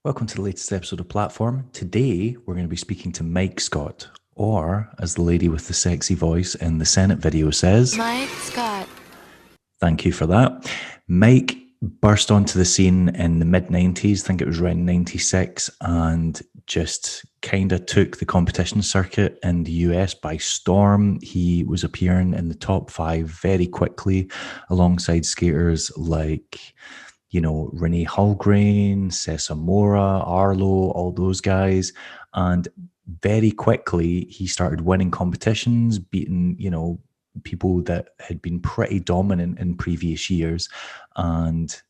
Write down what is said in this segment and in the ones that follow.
Welcome to the latest episode of Platform. Today, we're going to be speaking to Mike Scott, or as the lady with the sexy voice in the Senate video says, Mike Scott. Thank you for that. Mike burst onto the scene in the mid-90s, I think it was around 96, and just kind of took the competition circuit in the US by storm. He was appearing in the top 5 very quickly alongside skaters like Renee Hallgren, Cessa Mora, Arlo, all those guys. And very quickly, he started winning competitions, beating, people that had been pretty dominant in previous years and,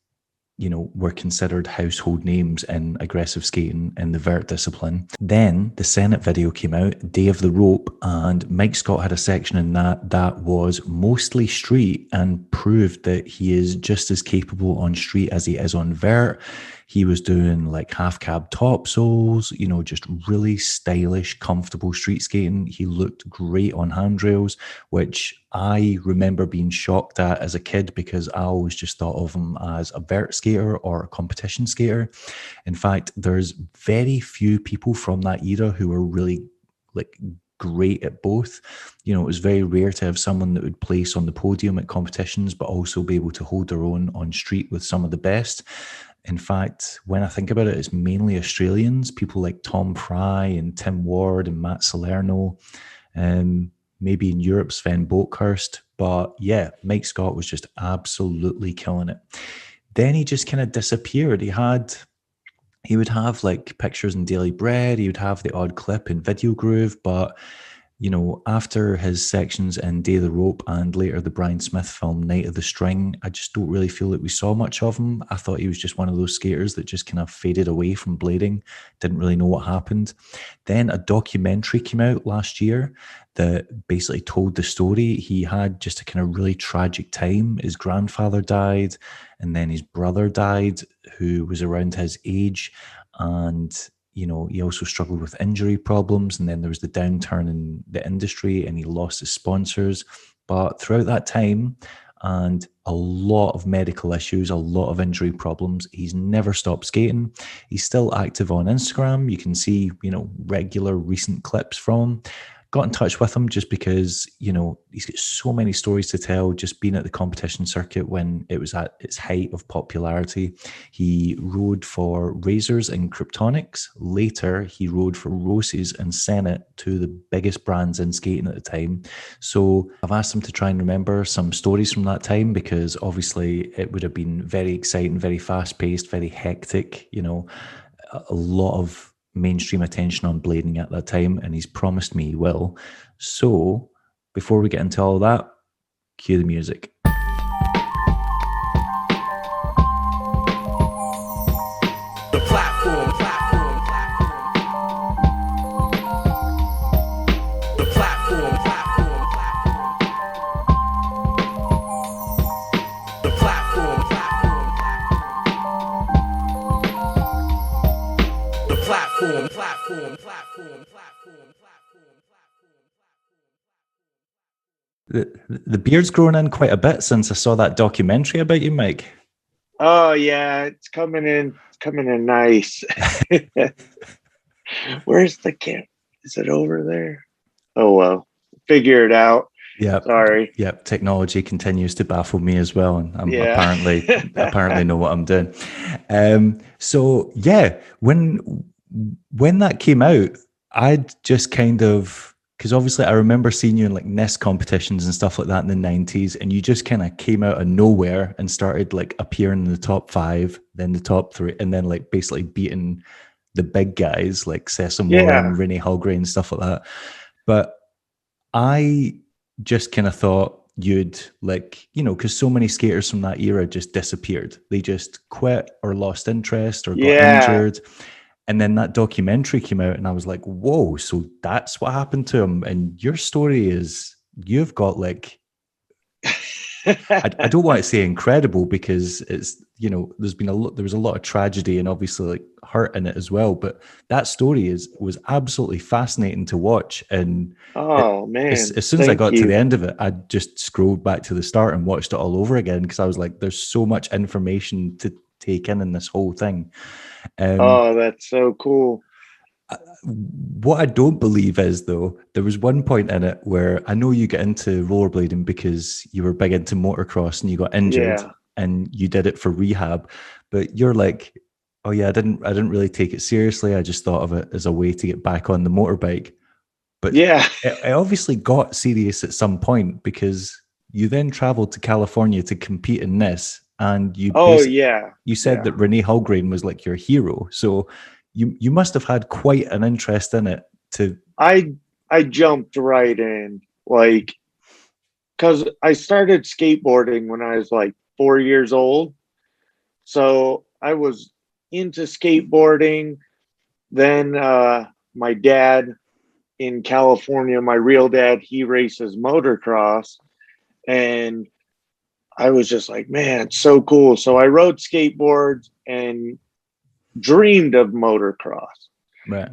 were considered household names in aggressive skating in the Vert discipline. Then the Senate video came out, Day of the Rope, and Mike Scott had a section in that was mostly street and proved that he is just as capable on street as he is on Vert. He was doing like half cab top soles, just really stylish, comfortable street skating. He looked great on handrails, which I remember being shocked at as a kid because I always just thought of him as a vert skater or a competition skater. In fact, there's very few people from that era who were really great at both. It was very rare to have someone that would place on the podium at competitions, but also be able to hold their own on street with some of the best. In fact, when I think about it, it's mainly Australians, people like Tom Fry and Tim Ward and Matt Salerno, maybe in Europe, Sven Boakhurst. But yeah, Mike Scott was just absolutely killing it. Then he just kind of disappeared. He would have like pictures in Daily Bread, he would have the odd clip in Video Groove, but after his sections in Day of the Rope and later the Brian Smith film Night of the String, I just don't really feel that we saw much of him. I thought he was just one of those skaters that just kind of faded away from blading, didn't really know what happened. Then a documentary came out last year that basically told the story. He had just a kind of really tragic time. His grandfather died, and then his brother died, who was around his age, and he also struggled with injury problems, and then there was the downturn in the industry and he lost his sponsors. But throughout that time and a lot of medical issues, a lot of injury problems, he's never stopped skating. He's still active on Instagram. You can see, regular recent clips from him. Got in touch with him just because, he's got so many stories to tell, just being at the competition circuit when it was at its height of popularity. He rode for Razors and Kryptonics. Later, he rode for Roces and Senate, two of the biggest brands in skating at the time. So I've asked him to try and remember some stories from that time because obviously it would have been very exciting, very fast-paced, very hectic, a lot of mainstream attention on blading at that time, and he's promised me he will. So before we get into all that, cue the music. The platform. The platform. The platform. The platform. The beard's grown in quite a bit since I saw that documentary about you, Mike. Oh yeah, it's coming in nice. Where's the camp? Is it over there? Oh well, figure it out. Yeah. Sorry. Yep. Technology continues to baffle me as well, and I'm apparently know what I'm doing. So yeah, when that came out, I'd just kind of, because obviously I remember seeing you in like NISS competitions and stuff like that in the 90s, and you just kind of came out of nowhere and started like appearing in the top 5, then the top 3, and then like basically beating the big guys like Cessa Mora and Renee Hallgren and stuff like that. But I just kind of thought you'd because so many skaters from that era just disappeared. They just quit or lost interest or got injured. And then that documentary came out and I was like, whoa, so that's what happened to him. And your story is, you've got like, I don't want to say incredible because it's, there was a lot of tragedy and obviously like hurt in it as well. But that story was absolutely fascinating to watch. And as soon as I got to the end of it, I just scrolled back to the start and watched it all over again because I was like, there's so much information to take in this whole thing. Oh, that's so cool. What I don't believe is, though, there was one point in it where I know you get into rollerblading because you were big into motocross and you got injured Yeah. and you did it for rehab, but you're like, oh yeah, I didn't really take it seriously. I just thought of it as a way to get back on the motorbike. But Yeah. it obviously got serious at some point because you then traveled to California to compete in NISS, and Oh, yeah. you said Yeah. that Renee Hallgren was like your hero. So you must have had quite an interest in it. To I jumped right in, like, because I started skateboarding when I was like 4 years old. So I was into skateboarding. Then my dad in California, my real dad, he races motocross. And I was just like, man, it's so cool. So I rode skateboards and dreamed of motocross. right,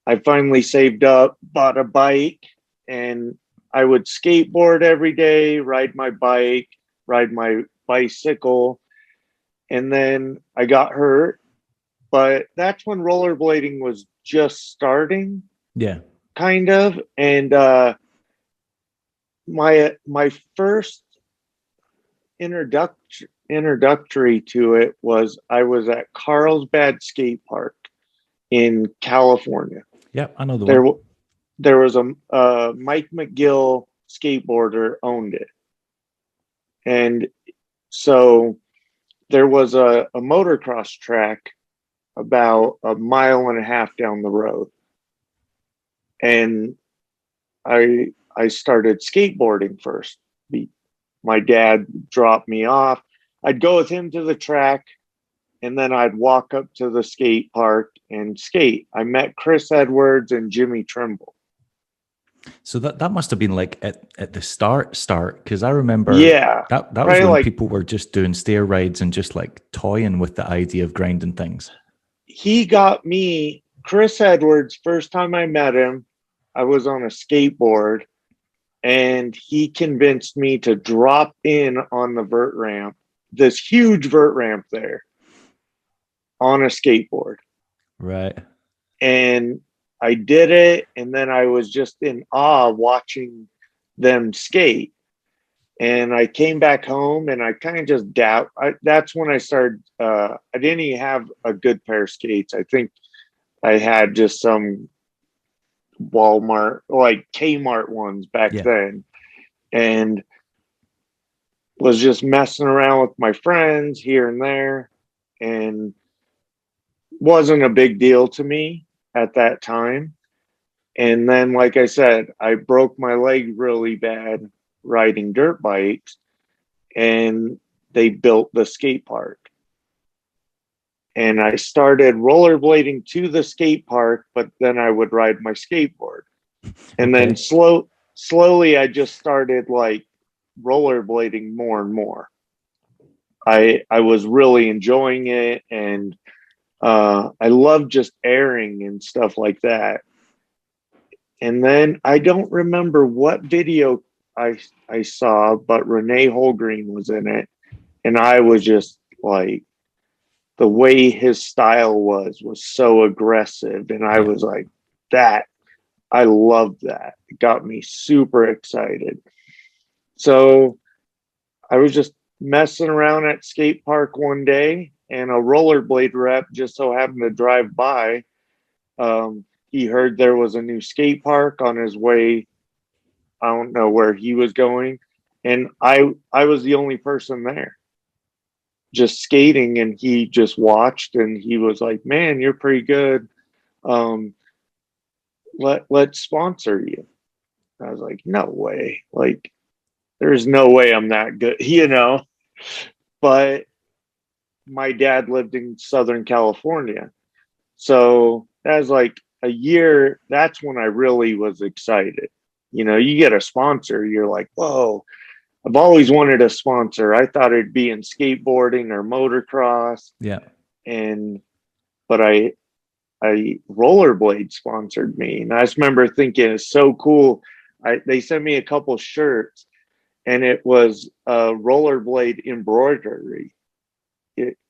I finally saved up, bought a bike, and I would skateboard every day, ride my bike, ride my bicycle. And then I got hurt, but that's when rollerblading was just starting, yeah, kind of. And my first introductory to it was I was at Carlsbad Skate Park in California. yeah, I know the There, one. there was a Mike McGill skateboarder owned it, and so there was a motocross track about a mile and a half down the road, and I started skateboarding first. My dad dropped me off. I'd go with him to the track, and then I'd walk up to the skate park and skate. I met Chris Edwards and Jimmy Trimble. So that must have been like at the start, because I remember Yeah, that was probably when like people were just doing stair rides and just like toying with the idea of grinding things. he got me, Chris Edwards, first time I met him, I was on a skateboard and he convinced me to drop in on the vert ramp, this huge vert ramp there on a skateboard. Right. And I did it. And then I was just in awe watching them skate. And I came back home and I kind of just that's when I started. I didn't even have a good pair of skates. I think I had just some Walmart, like Kmart ones back Yeah. then, and was just messing around with my friends here and there, and wasn't a big deal to me at that time. And then, like I said, I broke my leg really bad riding dirt bikes, and they built the skate park. And I started rollerblading to the skate park, but then I would ride my skateboard. And then Okay. slowly I just started like rollerblading more and more. I was really enjoying it, and I love just airing and stuff like that. And then I don't remember what video I saw, but Renee Holgreen was in it, and I was just like, the way his style was so aggressive, and I Yeah. was like, that I loved that. It got me super excited. So I was just messing around at skate park one day, and a rollerblade rep just so happened to drive by. He heard there was a new skate park on his way. I don't know where he was going, and I was the only person there, just skating, and he just watched, and he was like, "Man, you're pretty good. Um, let's sponsor you." I was like, "No way! Like, there's no way I'm that good, you know." But my dad lived in Southern California, so that was like a year. That's when I really was excited. You know, you get a sponsor, you're like, "Whoa." I've always wanted a sponsor. I thought it'd be in skateboarding or motocross, Yeah. and but I rollerblade sponsored me, and I just remember thinking it's so cool. They sent me a couple shirts, and it was a rollerblade embroidery.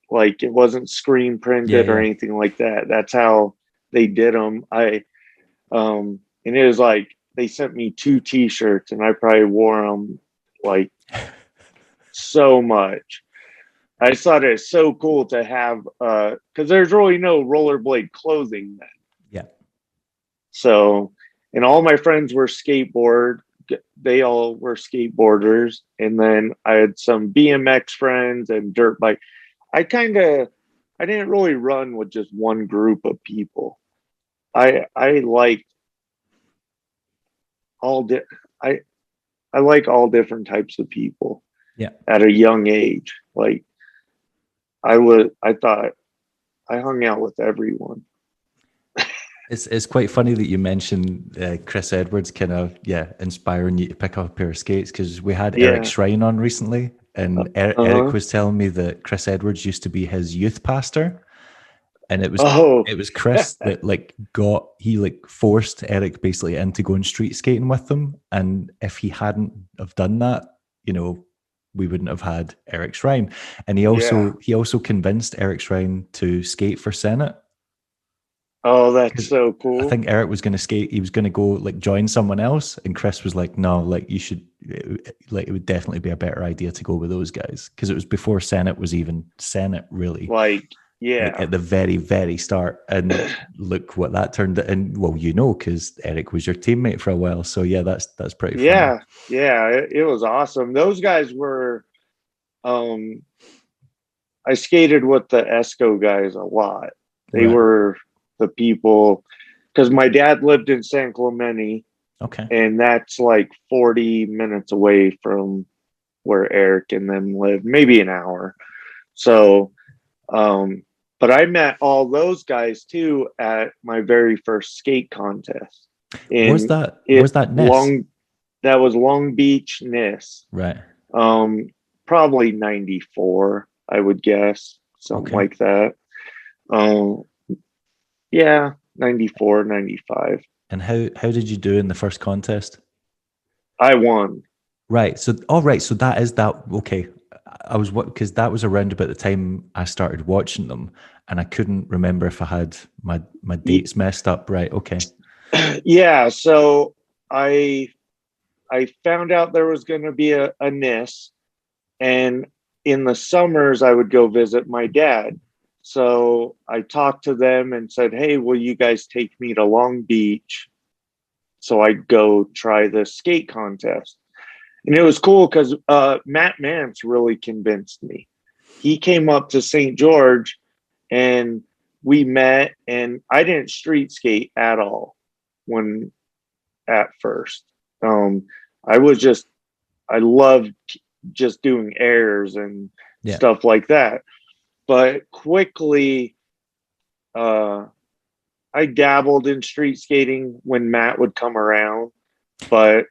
Like it wasn't screen printed or anything like that. That's how they did them. And it was like they sent me 2 t-shirts and I probably wore them like so much. I just thought it's so cool to have because there's really no rollerblade clothing then. Yeah. So, and all my friends were they all were skateboarders, and then I had some BMX friends and dirt bike. I didn't really run with just one group of people. I liked I like all different types of people. Yeah. At a young age. Like I thought I hung out with everyone. It's quite funny that you mentioned Chris Edwards kind of inspiring you to pick up a pair of skates, because we had Eric Shrine on recently, and Eric was telling me that Chris Edwards used to be his youth pastor, and it was Chris that forced Eric basically into going street skating with them, and if he hadn't have done that, we wouldn't have had Eric Shrine. And he also convinced Eric Shrine to skate for Senate. Oh, that's so cool. I think Eric was going to skate. He was going to go join someone else. And Chris was like, no, you should, it would definitely be a better idea to go with those guys. Because it was before Senate was even Senate, really. At the very, very start. And look what that turned out. And well, because Eric was your teammate for a while. So yeah, that's pretty funny. Yeah, it was awesome. Those guys were, I skated with the ESCO guys a lot. They were the people, because my dad lived in San Clemente. Okay. And that's like 40 minutes away from where Eric and them lived, maybe an hour. So, but I met all those guys too at my very first skate contest. Was that NISS? That was Long Beach NISS. Right. Probably 94, I would guess, something like that. Yeah, 94, 95. And how did you do in the first contest? I won. Right. So, So that is that. Okay. Because that was around about the time I started watching them, and I couldn't remember if I had my dates messed up. Right. Okay. Yeah. So I found out there was going to be a NISS, and in the summers I would go visit my dad. So I talked to them and said, hey, will you guys take me to Long Beach so I'd go try the skate contest? And it was cool because Matt Mance really convinced me. He came up to St. George and we met, and I didn't street skate at all at first. I loved just doing airs and stuff like that. But quickly, I dabbled in street skating when Matt would come around, but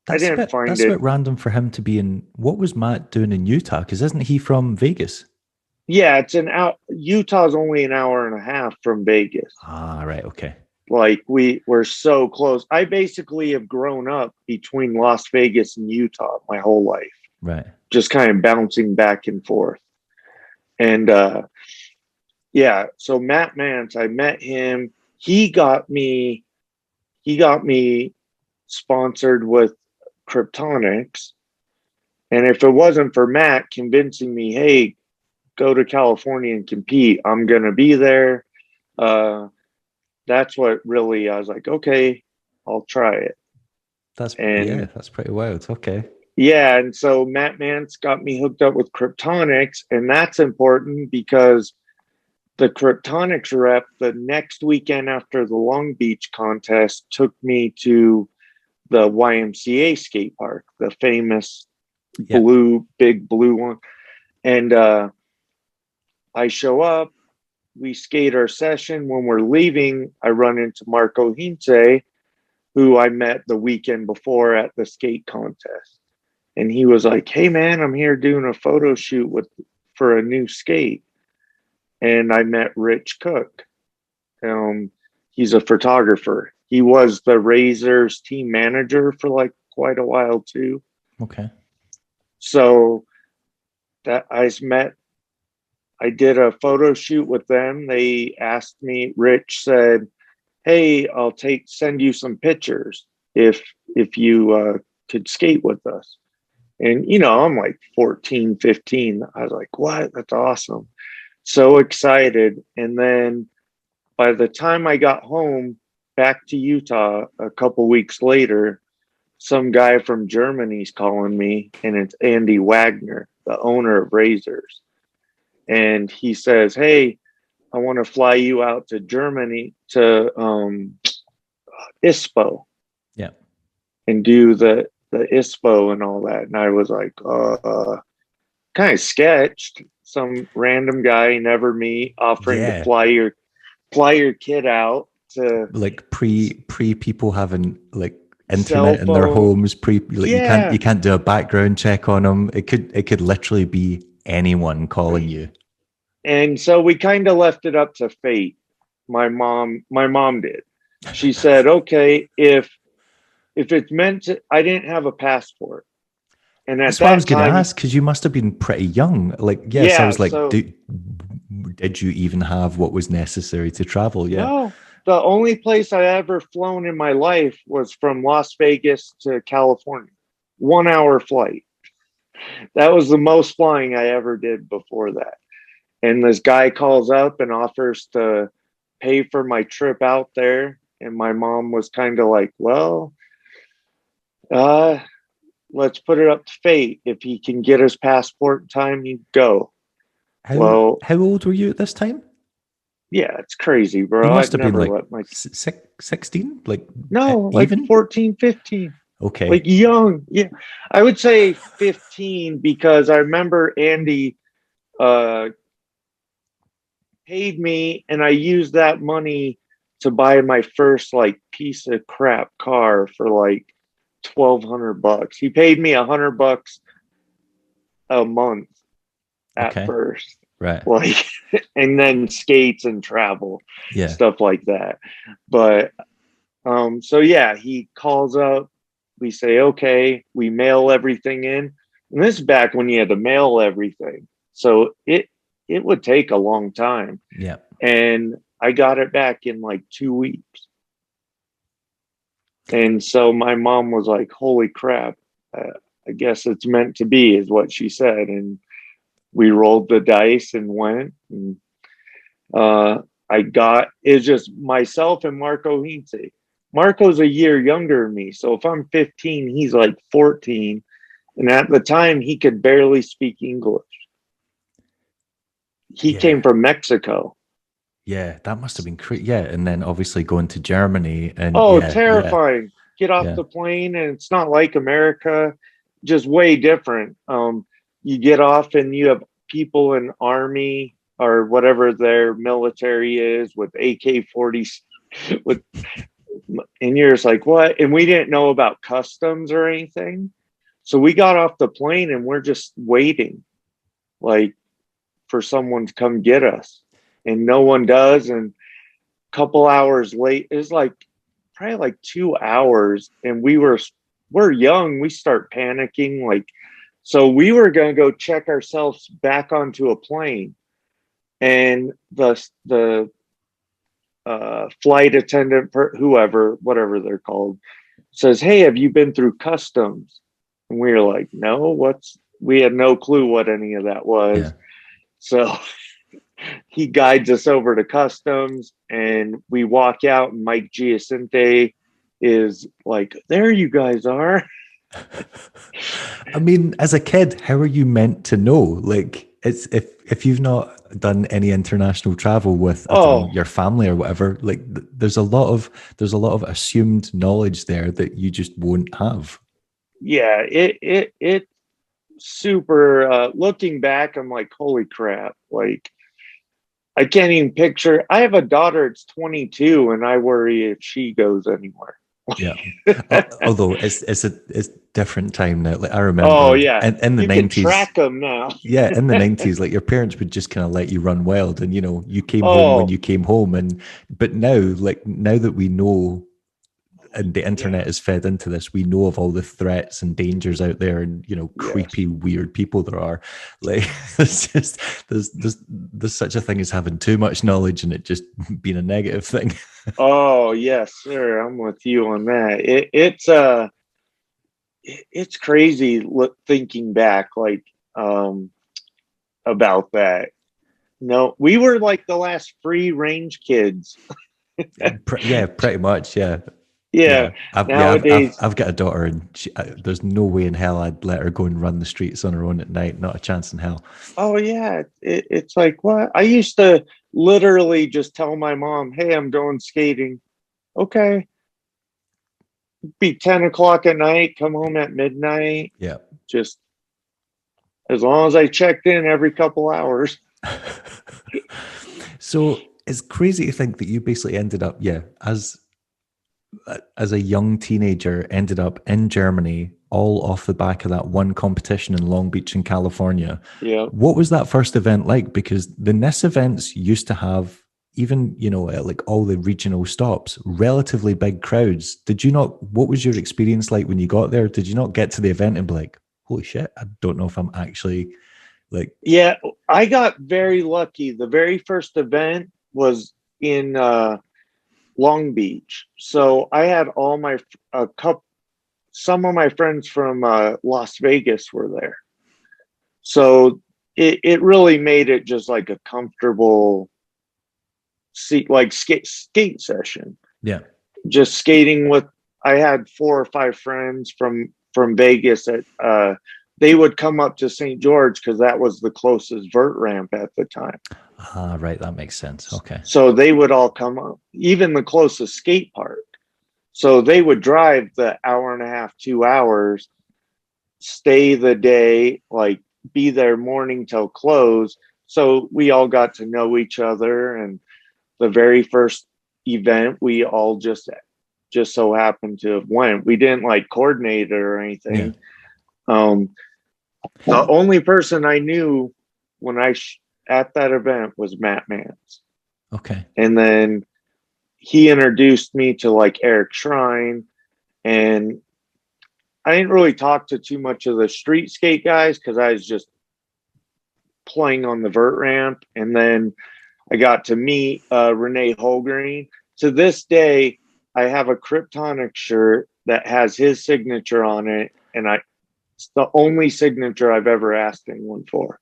I didn't find it. That's a bit random for him to be in. What was Matt doing in Utah? Because isn't he from Vegas? Yeah, Utah's only an hour and a half from Vegas. Ah, right. Okay. Like we're so close. I basically have grown up between Las Vegas and Utah my whole life. Right. Just kind of bouncing back and forth. And so Matt Mance, I met him. He got me sponsored with Kryptonics. And if it wasn't for Matt convincing me, hey, go to California and compete, I'm gonna be there. That's what really, I was like, okay, I'll try it. That's pretty wild. Okay. Yeah, and so Matt Mance got me hooked up with Kryptonics, and that's important because the Kryptonics rep the next weekend after the Long Beach contest took me to the YMCA skate park, the famous big blue one. And I show up, we skate our session. When we're leaving, I run into Marco Hintze, who I met the weekend before at the skate contest. And he was like, hey man, I'm here doing a photo shoot for a new skate. And I met Rich Cook. He's a photographer. He was the Razors team manager for quite a while too. Okay. So that I met I did a photo shoot with them. They asked me, Rich said, hey, I'll send you some pictures if you could skate with us. And, I'm like 14, 15. I was like, what? That's awesome. So excited. And then by the time I got home back to Utah a couple weeks later, some guy from Germany's calling me, and it's Andy Wagner, the owner of Razors. And he says, hey, I want to fly you out to Germany to ISPO. Yeah. And do the ISPO and all that. And I was like, kind of sketched. Some random guy never me offering to fly your kid out to, like pre people having like internet in their homes. You can't do a background check on them. It could literally be anyone calling you. And so we kind of left it up to fate. My mom did. She said, okay, if it's meant to, I didn't have a passport. And that's what I was going to ask, because you must have been pretty young. Like, yes, yeah, I was like, did you even have what was necessary to travel? Yeah. No, the only place I ever flown in my life was from Las Vegas to California. 1 hour flight. That was the most flying I ever did before that. And this guy calls up and offers to pay for my trip out there. And my mom was kind of like, well, let's put it up to fate. If he can get his passport in time, you go. How old were you at this time? Yeah, it's crazy, bro. You must have been like 16? Like, no, even? Like 14, 15. Okay. Like young. Yeah. I would say 15 because I remember Andy paid me and I used that money to buy my first like piece of crap car for like $1,200. He paid me $100 a month at first, right? Like, and then skates and travel, stuff like that. But so yeah, he calls up. We say okay. We mail everything in, and this is back when you had to mail everything, so it would take a long time. Yeah, and I got it back in like 2 weeks. And so my mom was like, holy crap, I guess it's meant to be, is what she said. And we rolled the dice and went. And it's just myself and Marco Hintze. Marco's a year younger than me. So if I'm 15, he's like 14. And at the time, he could barely speak English. He came from Mexico. Yeah, that must have been crazy. Yeah, and then obviously going to Germany and terrifying. Get off the plane and it's not like America, just way different. You get off and you have people in army or whatever their military is with AK-40s and you're just like, what? And we didn't know about customs or anything. So we got off the plane and we're just waiting like for someone to come get us. And no one does. And a couple hours late, it's like probably like 2 hours. And we're young. We start panicking. Like, so we were going to go check ourselves back onto a plane. And the flight attendant, whatever they're called, says, hey, have you been through customs? And we were like, no, we had no clue what any of that was. Yeah. So he guides us over to customs and we walk out and Mike Giacinte is like, there you guys are. I mean, as a kid, how are you meant to know? Like, it's if you've not done any international travel with your family or whatever, like there's a lot of assumed knowledge there that you just won't have. Yeah, it super looking back, I'm like, holy crap, like I can't even picture. I have a daughter, it's 22, and I worry if she goes anywhere. Yeah. Although it's different time now. Like I remember in the 90s. Can track them now. Yeah, in the 90s, like your parents would just kind of let you run wild and you came home when you came home. But now that we know and the internet is fed into this. We know of all the threats and dangers out there, and creepy, weird people there are. Like, it's just there's such a thing as having too much knowledge and it just being a negative thing. Oh yes, sir. I'm with you on that. It's crazy thinking back, like about that. No, we were like the last free range kids. Yeah, pretty much. Yeah. Yeah. Nowadays, I've got a daughter, and there's no way in hell I'd let her go and run the streets on her own at night. Not a chance in hell. oh yeah, it's like what I used to literally just tell my mom, "Hey, I'm going skating." Okay, be 10 o'clock at night. Come home at midnight. Yeah. Just as long as I checked in every couple hours. So it's crazy to think that you basically ended up, as a young teenager, ended up in Germany, all off the back of that one competition in Long Beach in California. Yeah. What was that first event like? Because the NISS events used to have, even, like all the regional stops, relatively big crowds. What was your experience like when you got there? Did you not get to the event and be like, holy shit, I don't know if I'm actually like... Yeah, I got very lucky. The very first event was in Long Beach. So I had some of my friends from Las Vegas were there. So it really made it just like a comfortable skate session. Yeah. Just skating I had 4 or 5 friends from Vegas that they would come up to St. George because that was the closest vert ramp at the time. Ah, right. That makes sense. Okay. So they would all come up, even the closest skate park. So they would drive the hour and a half, 2 hours, stay the day, like be there morning till close. So we all got to know each other. And the very first event, we all just so happened to have went. We didn't like coordinate it or anything. Yeah. The only person I knew when at that event was Matt Mans. Okay. And then he introduced me to like Eric Shrine, and I didn't really talk to too much of the street skate guys because I was just playing on the vert ramp. And then I got to meet Renee Holgreen. To this day, I have a Kryptonic shirt that has his signature on it, and it's the only signature I've ever asked anyone for,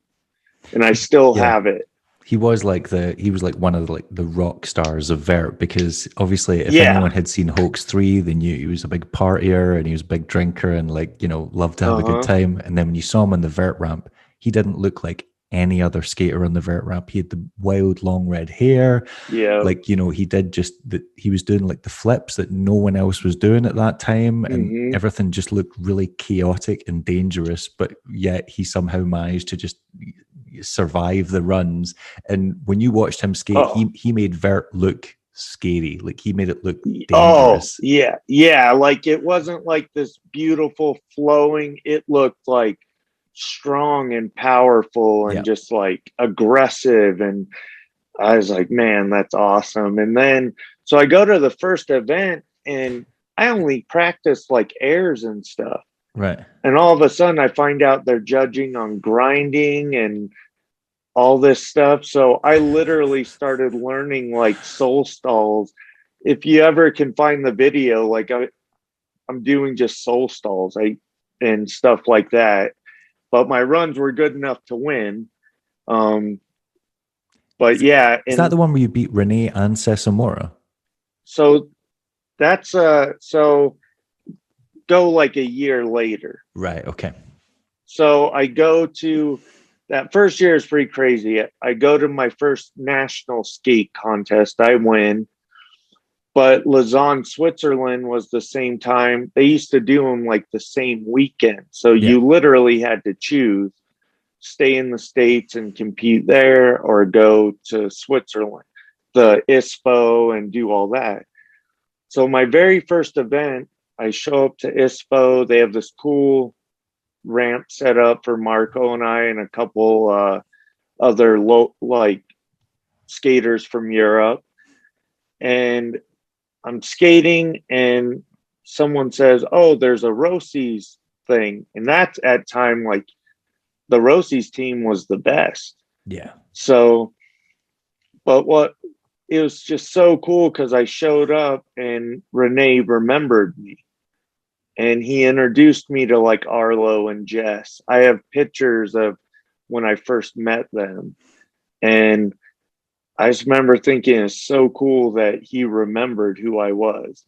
and I still have it. He was like one of the rock stars of Vert, because obviously if anyone had seen Hoax 3, they knew he was a big partier and he was a big drinker and loved to have a good time. And then when you saw him on the Vert ramp, he didn't look like any other skater on the Vert ramp. He had the wild long red hair. Yeah. He did he was doing like the flips that no one else was doing at that time. And everything just looked really chaotic and dangerous, but yet he somehow managed to just survive the runs. And when you watched him skate, he made Vert look scary. Like he made it look dangerous. Yeah. Like it wasn't like this beautiful flowing. It looked like strong and powerful and just like aggressive. And I was like, man, that's awesome. And then so I go to the first event and I only practiced like airs and stuff. Right. And all of a sudden I find out they're judging on grinding and all this stuff. So I literally started learning like soul stalls. If you ever can find the video, like I'm doing just soul stalls and stuff like that. But my runs were good enough to win. But yeah. Is that the one where you beat Renee and Sesamora? So that's so go like a year later. Right. Okay. So I go to that first year is pretty crazy. I go to my first national skate contest. I win. But Lausanne, Switzerland was the same time. They used to do them like the same weekend. So you literally had to choose, stay in the States and compete there or go to Switzerland, the ISPO, and do all that. So my very first event, I show up to ISPO. They have this cool ramp set up for Marco and I and a couple other skaters from Europe. And I'm skating and someone says, "Oh, there's a Roces thing," and that's at time like the Roces team was the best. Yeah. So, but what it was just so cool because I showed up and Renee remembered me and he introduced me to like Arlo and Jess. I have pictures of when I first met them. And I just remember thinking it's so cool that he remembered who I was.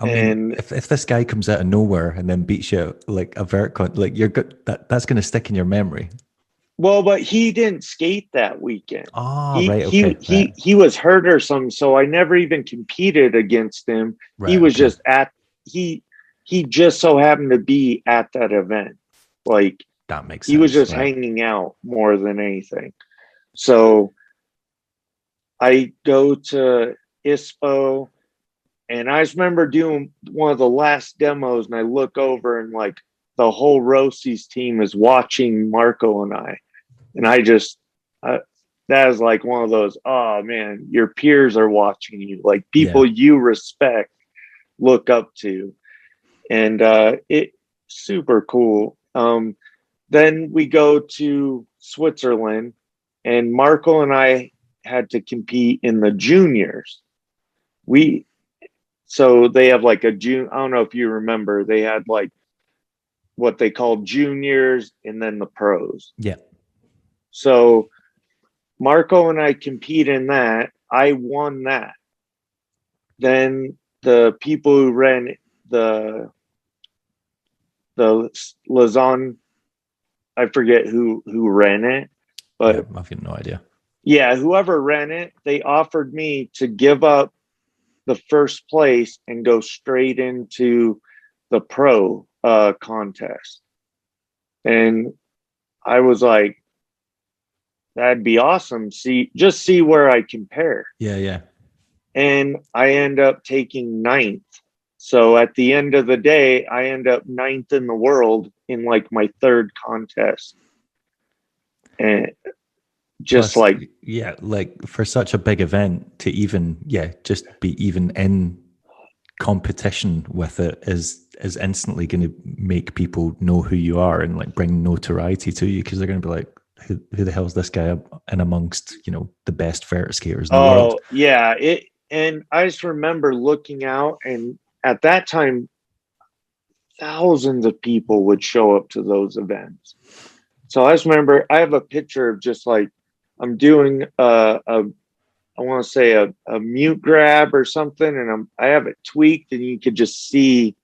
I mean, if this guy comes out of nowhere and then beats you like a Vert like you're good, that's going to stick in your memory. Well, but he didn't skate that weekend. Oh, He right. he Okay. he Right. he was hurt or something, so I never even competed against him. He Right. was Okay. just at he just so happened to be at that event. Like That makes he was sense. just Right. hanging out more than anything. So I go to ISPO and I just remember doing one of the last demos and I look over and like the whole Roces team is watching Marco and I. And I just, that is like one of those, oh man, your peers are watching you, like people Yeah. you respect, look up to. And it super cool. Then we go to Switzerland and Marco and I had to compete in the juniors. So they have like a June, I don't know if you remember, they had like what they called juniors and then the pros. Yeah. So Marco and I compete in that. I won that. Then the people who ran the Lausanne, I forget who ran it, but Yeah. I've got no idea. yeah, whoever ran it, they offered me to give up the first place and go straight into the pro contest. And I was like, that'd be awesome. See where I compare. Yeah. Yeah. And I end up taking ninth. So at the end of the day, I end up ninth in the world in like my third contest. And just Plus, like, yeah, like for such a big event to even, yeah, just be even in competition with it is instantly going to make people know who you are and like bring notoriety to you because they're going to be like, who the hell is this guy in amongst the best vert skaters in the world? oh yeah, and I just remember looking out, and at that time, thousands of people would show up to those events. So I just remember I have a picture of just like I'm doing I want to say a mute grab or something, and I have it tweaked, and you could just see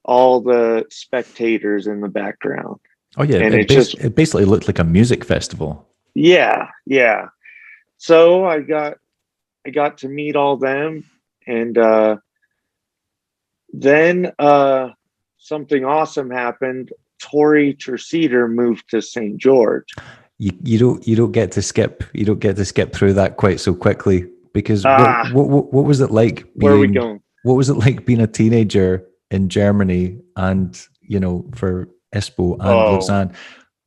all the spectators in the background, Oh yeah, and it basically looked like a music festival. yeah. So I got to meet all them, and then something awesome happened. Tori Terceder moved to St. George. You don't get to skip through that quite so quickly because Ah, what was it like where are we being going? what was it like being a teenager in Germany and for Espoo and Oh, Lausanne?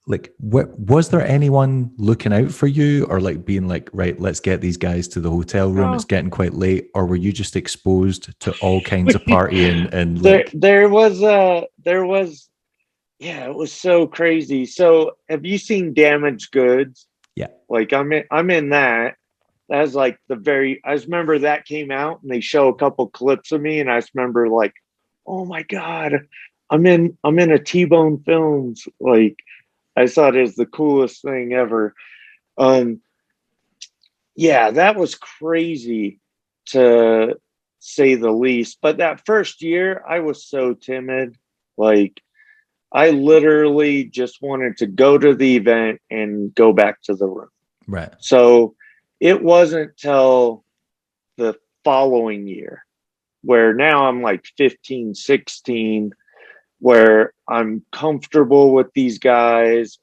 Like, was there anyone looking out for you or like being like, right, let's get these guys to the hotel room, it's no. getting quite late, or were you just exposed to all kinds of partying and there like, there was yeah, it was so crazy. So have you seen Damaged Goods? yeah. Like I'm in that. That's like I just remember that came out and they show a couple clips of me and I just remember like, oh my God, I'm in a T-Bone Films. Like I thought it was the coolest thing ever. Um yeah, that was crazy to say the least. But that first year I was so timid. Like I literally just wanted to go to the event and go back to the room. Right. So it wasn't till the following year where now I'm like 15, 16, where I'm comfortable with these guys.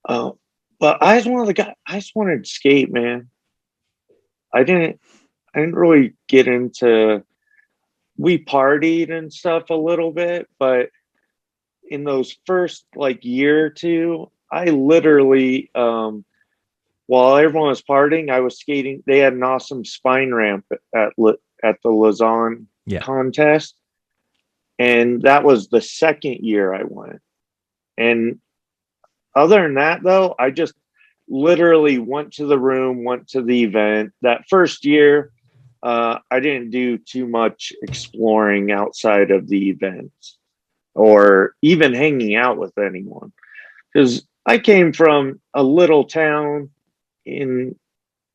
But I just wanted the guy. I just wanted to skate, man. I didn't. I didn't really get into. We partied and stuff a little bit, but in those first like year or two, I literally while everyone was partying, I was skating. They had an awesome spine ramp at the Lausanne Yeah. contest, and that was the second year I went. And other than that, though, I just literally went to the room, went to the event. That first year, I didn't do too much exploring outside of the events or even hanging out with anyone, because I came from a little town in,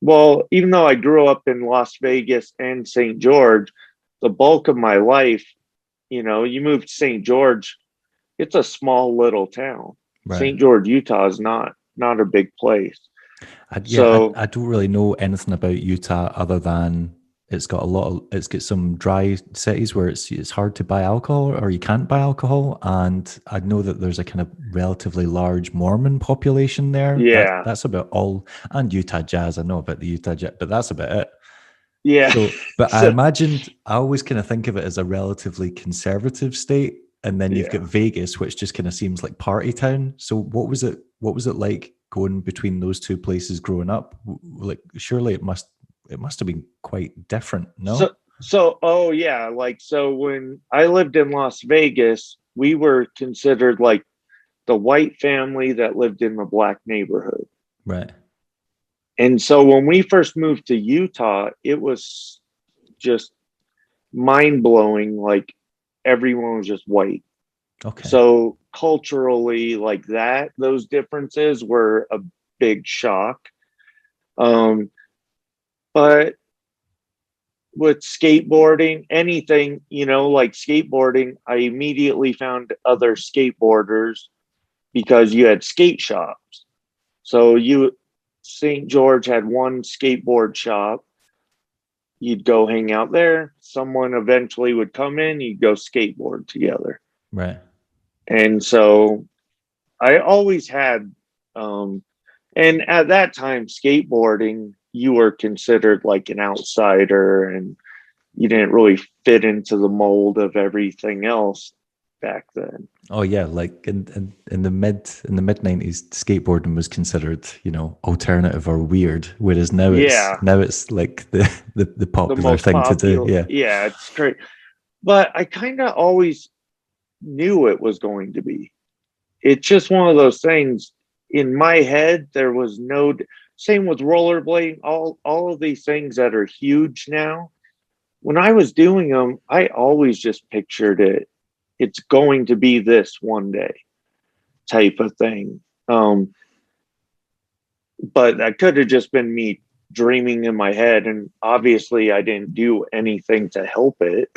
well, even though I grew up in Las Vegas and St. George, the bulk of my life, you move to St. George, it's a small little town. Right. St. George, Utah is not a big place. So I don't really know anything about Utah other than it's got some dry cities where it's hard to buy alcohol or you can't buy alcohol. And I know that there's a kind of relatively large Mormon population there. yeah, That's about all. And Utah Jazz, I know about the Utah Jazz, but that's about it. yeah. So, but I So imagined, I always kind of think of it as a relatively conservative state. And then you've got yeah. Vegas, which just kind of seems like party town. So what was it? What was it like going between those two places growing up? Like, surely it must have been quite different, So no? oh yeah, like so when I lived in Las Vegas, we were considered like the white family that lived in the black neighborhood. Right. And so when we first moved to Utah, it was just mind blowing. Like everyone was just white. Okay. So culturally, like that, those differences were a big shock. Um, but with skateboarding, anything, like skateboarding, I immediately found other skateboarders because you had skate shops. So St. George had one skateboard shop. You'd go hang out there. Someone eventually would come in, you'd go skateboard together. Right. And so I always had, and at that time, skateboarding, you were considered like an outsider and you didn't really fit into the mold of everything else back then. Oh yeah, like in the mid 90s, skateboarding was considered, alternative or weird, whereas Yeah, now it's like the the popular most thing to do. popular. Yeah. Yeah, it's great. But I kind of always knew it was going to be. It's just one of those things in my head. There was no same with rollerblading. All of these things that are huge now. When I was doing them, I always just pictured it. It's going to be this one day type of thing. But that could have just been me dreaming in my head. And obviously I didn't do anything to help it.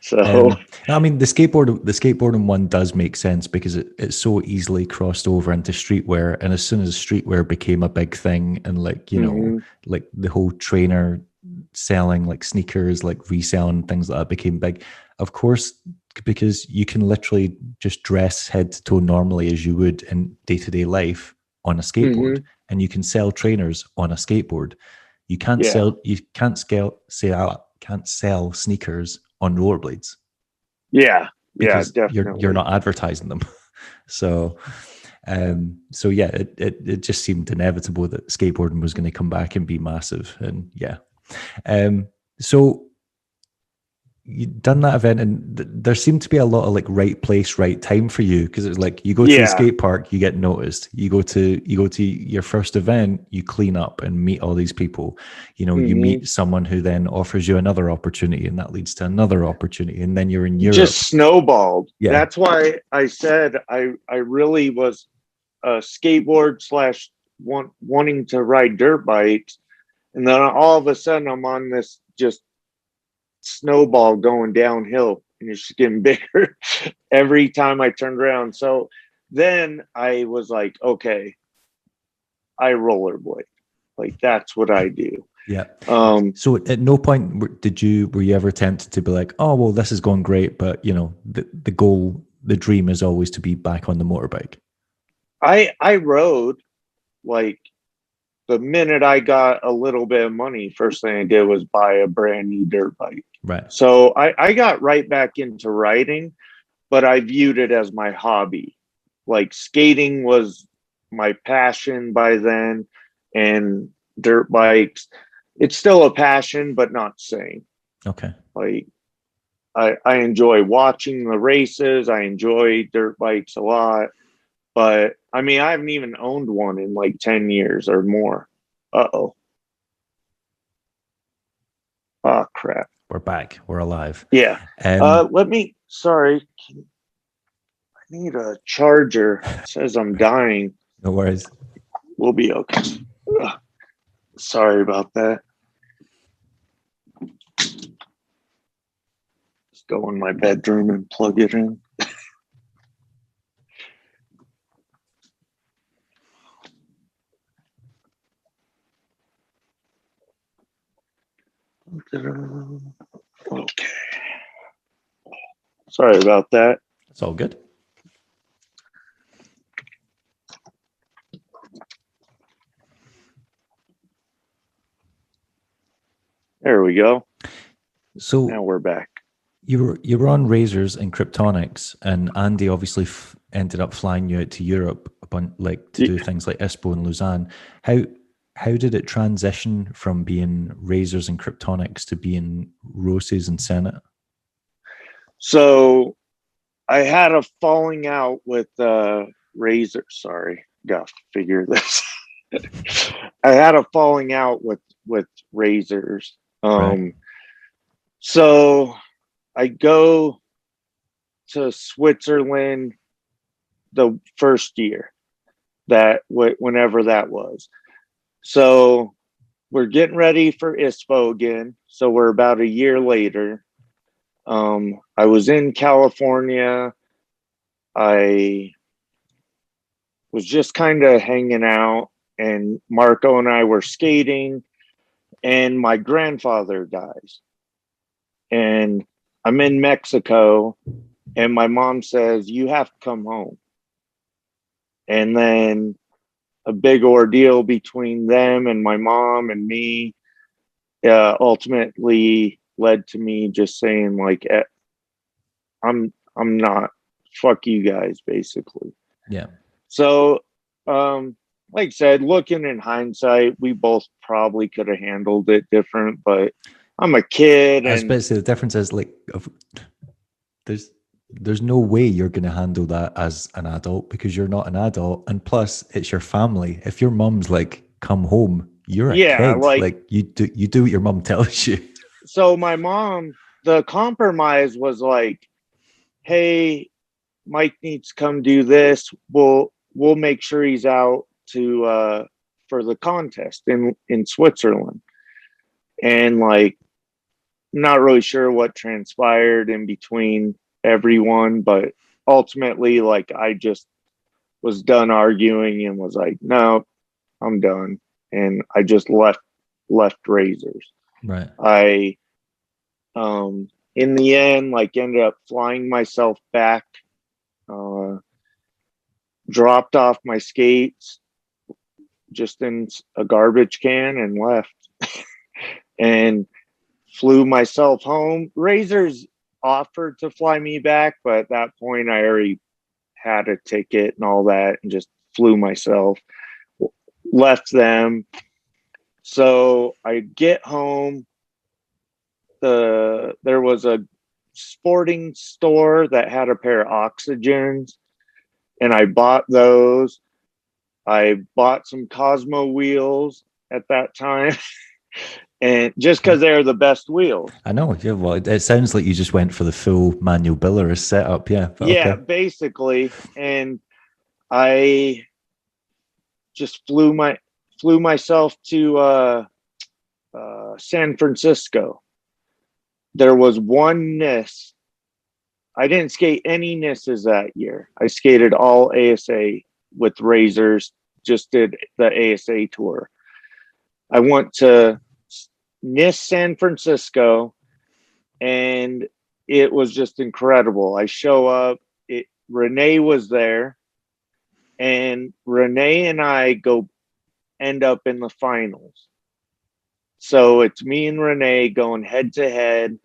So I mean, the skateboarding one does make sense because it's so easily crossed over into streetwear, and as soon as streetwear became a big thing, and like the whole trainer selling like sneakers, like reselling things like that became big. Of course, because you can literally just dress head to toe normally as you would in day to day life on a skateboard, and you can sell trainers on a skateboard. You can't yeah, can't sell sneakers on rollerblades yeah, yeah, because you're definitely. not advertising them. So so yeah, it just seemed inevitable that skateboarding was going to come back and be massive. And yeah. So you done that event, and there seemed to be a lot of like right place, right time for you, because it's like you go to the Yeah. skate park, you get noticed. You go to your first event, you clean up and meet all these people. You meet someone who then offers you another opportunity, and that leads to another opportunity, and then you're in Europe. Just snowballed. Yeah. That's why I said I really was a skateboard slash wanting to ride dirt bikes, and then all of a sudden I'm on this just snowball going downhill, and it's just getting bigger every time I turned around. So then I was like, okay, I rollerblade. Like that's what I do. Yeah. So at no point were you ever tempted to be like, oh well, this is going great, but the goal, the dream is always to be back on the motorbike? I rode like the minute I got a little bit of money, first thing I did was buy a brand new dirt bike. Right. So I got right back into riding, but I viewed it as my hobby. Like skating was my passion by then, and dirt bikes. It's still a passion, but not same. Okay. Like I enjoy watching the races. I enjoy dirt bikes a lot, but I mean, I haven't even owned one in like 10 years or more. Uh-oh. Oh, crap. We're back. We're alive. Yeah. Um, Sorry. I need a charger. It says I'm dying. no worries. We'll be okay. Ugh. Sorry about that. Just go in my bedroom and plug it in. Okay. Sorry about that. It's all good. There we go. So Now we're back. you were on Razors and Kryptonics, and Andy obviously ended up flying you out to Europe to do things like ISPO and Lausanne. How did it transition from being Razors and Kryptonics to being Roces and Senate? So I had a falling out with Razor. Sorry, gotta figure this. I had a falling out with Razors. Right. So I go to Switzerland the first year whenever that was. So we're getting ready for ISPO again. So we're about a year later. I was in California. I was just kind of hanging out, and Marco and I were skating, and my grandfather dies. And I'm in Mexico, and my mom says, "You have to come home." And then a big ordeal between them and my mom and me ultimately led to me just saying, like, I'm not, fuck you guys, basically. Yeah. So, like I said, looking in hindsight, we both probably could have handled it different, but I'm a kid. I was about to say the difference is like there's no way you're going to handle that as an adult because you're not an adult, and plus it's your family. If your mom's like, "Come home," you're a kid. Like you do what your mom tells you. So my mom, the compromise was like, "Hey, Mike needs to come do this. We'll make sure he's out to for the contest in Switzerland." And like, not really sure what transpired in between everyone, but ultimately, like, I just was done arguing and was like, "No, I'm done." And I just left Razors. Right. I in the end, like, ended up flying myself back, dropped off my skates just in a garbage can and left. And flew myself home. Razors offered to fly me back, but at that point I already had a ticket and all that, and just flew myself, left them. So I get home. There was a sporting store that had a pair of Oxygens, and I bought those. I bought some Cosmo wheels at that time. And just because they're the best wheels. I know. Yeah, well, it sounds like you just went for the full manual biller setup. Yeah. Yeah, okay. Basically. And I just flew myself to San Francisco. There was one NISS. I didn't skate any NISSes that year. I skated all ASA with Razors, just did the ASA tour. I went to NISS San Francisco, and it was just incredible. I show up, Renee was there, and Renee and I end up in the finals. So it's me and Renee going head to head.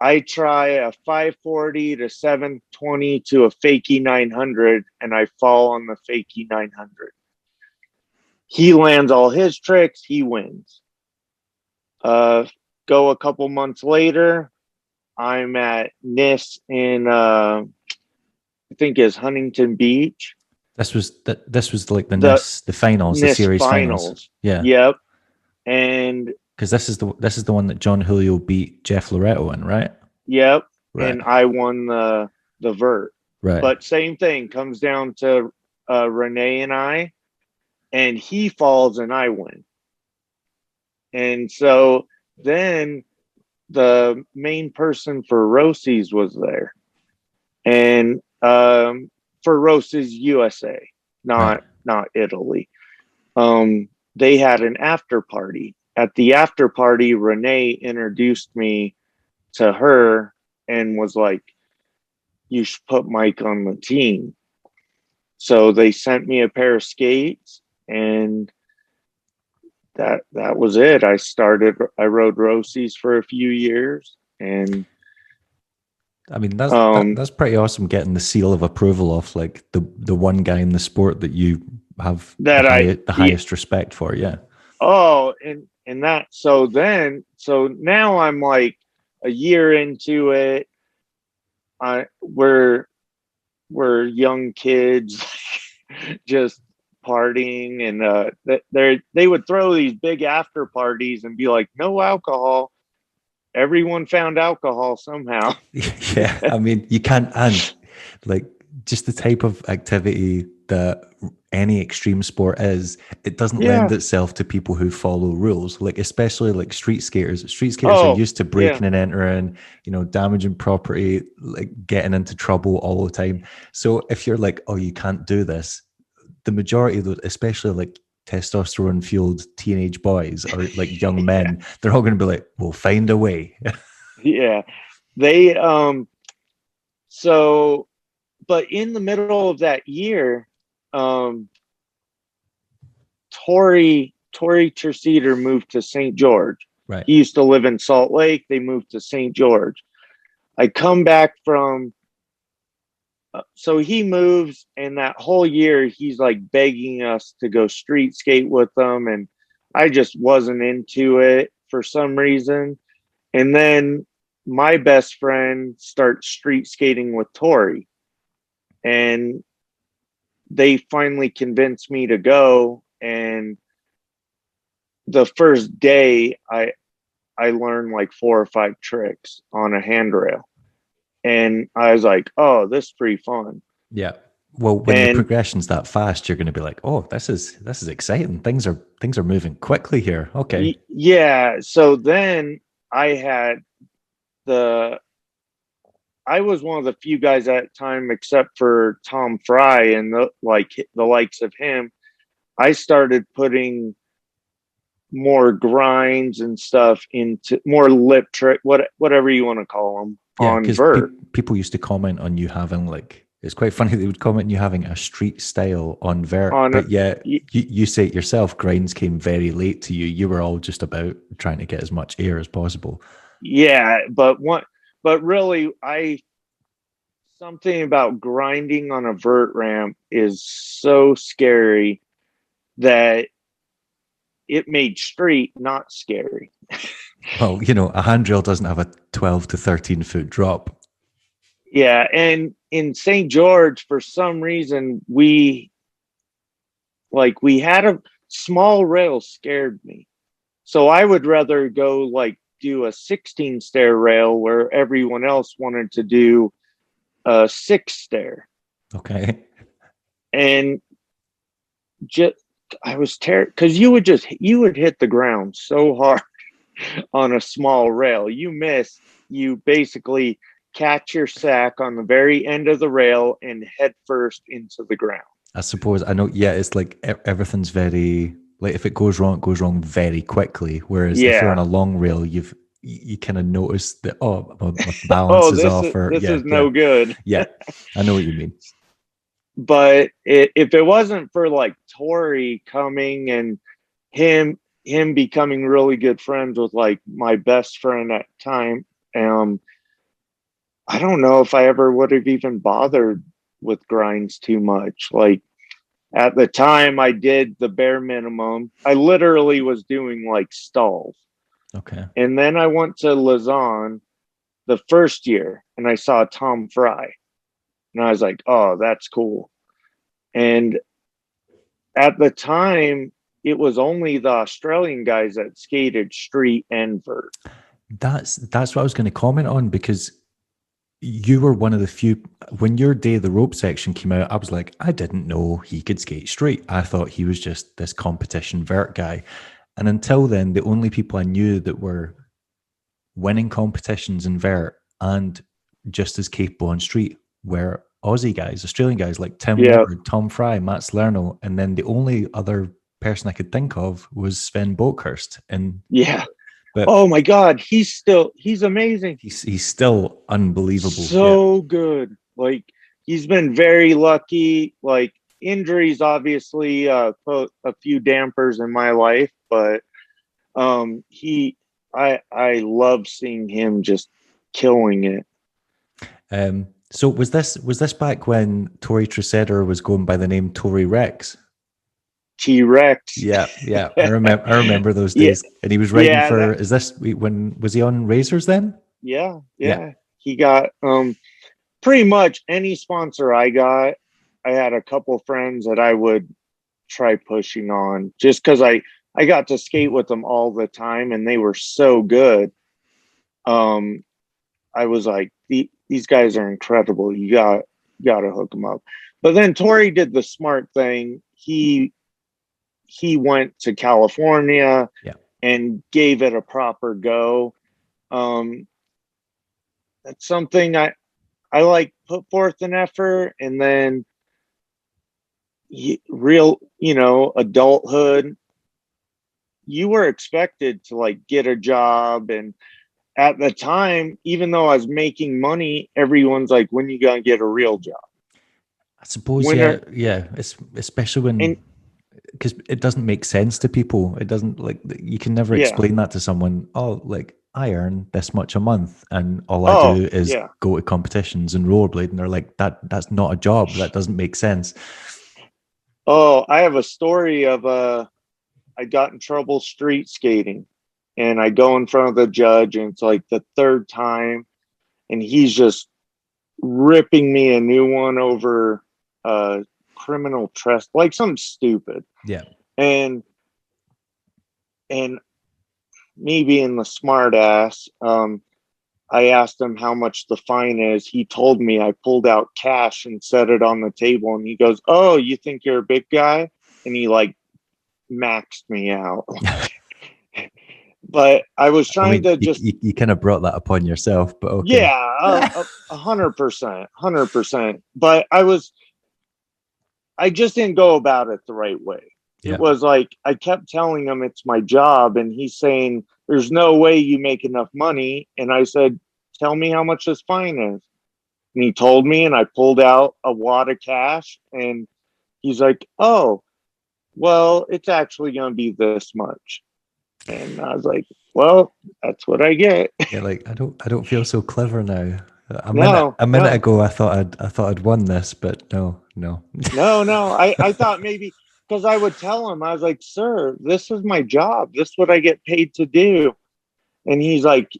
I try a 540 to 720 to a fakie 900, and I fall on the fakie 900. He lands all his tricks. He wins. Go a couple months later, I'm at NISS in I think is Huntington Beach. This was like the The NISS, the finals, the NISS series finals. Yeah. Yep. And Because this is the one that John Julio beat Jeff Loretto in, right? yep. Right. And I won the Vert. Right. But same thing comes down to Renee and I, and he falls and I win. And so then the main person for Roces was there, and for Roces USA, not Italy. They had an after party. At the after party, Renee introduced me to her and was like, "You should put Mike on the team." So they sent me a pair of skates, and that was it. I rode Roces for a few years, and I mean, that's pretty awesome, getting the seal of approval off like the one guy in the sport that you have the highest respect for. Yeah. Oh, and that, so now I'm like a year into it. We're young kids just partying, and they would throw these big after parties and be like, no alcohol. Everyone found alcohol somehow. Yeah, I mean, you can't, and like just the type of activity that any extreme sport is, it doesn't lend itself to people who follow rules, like especially like street skaters. Street skaters are used to breaking and entering, damaging property, like getting into trouble all the time. So if you're like, oh, you can't do this, the majority of those, especially like testosterone fueled teenage boys or like young men, they're all going to be like, we'll find a way. Yeah. They so, but in the middle of that year, Tori Terceder moved to St. George. Right. He used to live in Salt Lake. They moved to St. George. I come back from so he moves, and that whole year he's like begging us to go street skate with them, and I just wasn't into it for some reason. And then my best friend starts street skating with Tori, and they finally convinced me to go. And the first day I learned like 4 or 5 tricks on a handrail. And I was like, oh, this is pretty fun. Yeah. Well, when the progression's that fast, you're going to be like, oh, this is exciting. Things are moving quickly here. Okay. Yeah. So then I was one of the few guys at the time, except for Tom Fry and the likes of him. I started putting more grinds and stuff into more lip trick, whatever you want to call them. Yeah, on Vert. People used to comment on you having like, it's quite funny, they would comment on you having a street style on Vert, but you say it yourself, grinds came very late to you. You were all just about trying to get as much air as possible. Yeah, but really, something about grinding on a Vert ramp is so scary that it made street not scary. Well, a handrail doesn't have a 12 to 13 foot drop. Yeah, and in St. George, for some reason, we had a small rail scared me. So I would rather go like do a 16 stair rail where everyone else wanted to do a 6 stair. Okay. And I was terrified because you would hit the ground so hard on a small rail. You miss, you basically catch your sack on the very end of the rail and head first into the ground. I suppose, I know, yeah, it's like everything's very, like if it goes wrong very quickly. Whereas if you're on a long rail, you kind of notice that, my balance is off. This is no good. Yeah, I know what you mean. But if it wasn't for like Tori coming and him becoming really good friends with like my best friend at the time, I don't know if I ever would have even bothered with grinds too much. Like at the time I did the bare minimum. I literally was doing like stalls. Okay. And then I went to Lausanne the first year and I saw Tom Fry. And I was like, oh, that's cool. And at the time, it was only the Australian guys that skated street and vert. That's what I was going to comment on, because you were one of the few. When your Day of the Rope section came out, I was like, I didn't know he could skate straight. I thought he was just this competition vert guy. And until then, the only people I knew that were winning competitions in vert and just as capable on street were Aussie guys, Australian guys like Tim Yeah. Ward, Tom Fry, Matt Salerno. And then the only other person I could think of was Sven Bokhurst. And Yeah. but Oh my God. He's amazing. he's still unbelievable. So good. Like he's been very lucky. Like injuries obviously put a few dampers in my life, but I love seeing him just killing it. So was this back when Tory Treseder was going by the name Tory Rex? T-Rex. Yeah. I remember those days. Yeah. And he was writing for. Is this when was he on Razors then? Yeah. He got pretty much any sponsor I got. I had a couple friends that I would try pushing on just because I got to skate with them all the time and they were so good. I was like, these guys are incredible. You got to hook them up. But then Tori did the smart thing. He went to California and gave it a proper go. That's something I like put forth an effort, and then real, adulthood. You were expected to like get a job, and at the time, even though I was making money, everyone's like, when you gonna get a real job? I suppose, It's especially when, because it doesn't make sense to people. It doesn't, like, you can never explain that to someone. Oh, like, I earn this much a month and all I do is go to competitions and rollerblade. And they're like, that's not a job. That doesn't make sense. Oh, I have a story of I got in trouble street skating, and I go in front of the judge, and it's like the third time, and he's just ripping me a new one over criminal trespass, like something stupid. Yeah. And me being the smart ass, I asked him how much the fine is. He told me. I pulled out cash and set it on the table, and he goes, "Oh, you think you're a big guy?" And he like maxed me out. But I was trying to just you kind of brought that upon yourself, but okay. Yeah, 100%. But I just didn't go about it the right way. Yeah. It was like I kept telling him it's my job, and he's saying there's no way you make enough money. And I said, tell me how much this fine is. And he told me, and I pulled out a wad of cash, and he's like, oh, well, it's actually going to be this much. And I was like, well, that's what I get. Yeah, like I don't feel so clever now. A minute ago, I thought I'd won this, but no. I thought maybe, because I would tell him, I was like, sir, this is my job. This is what I get paid to do. And he's like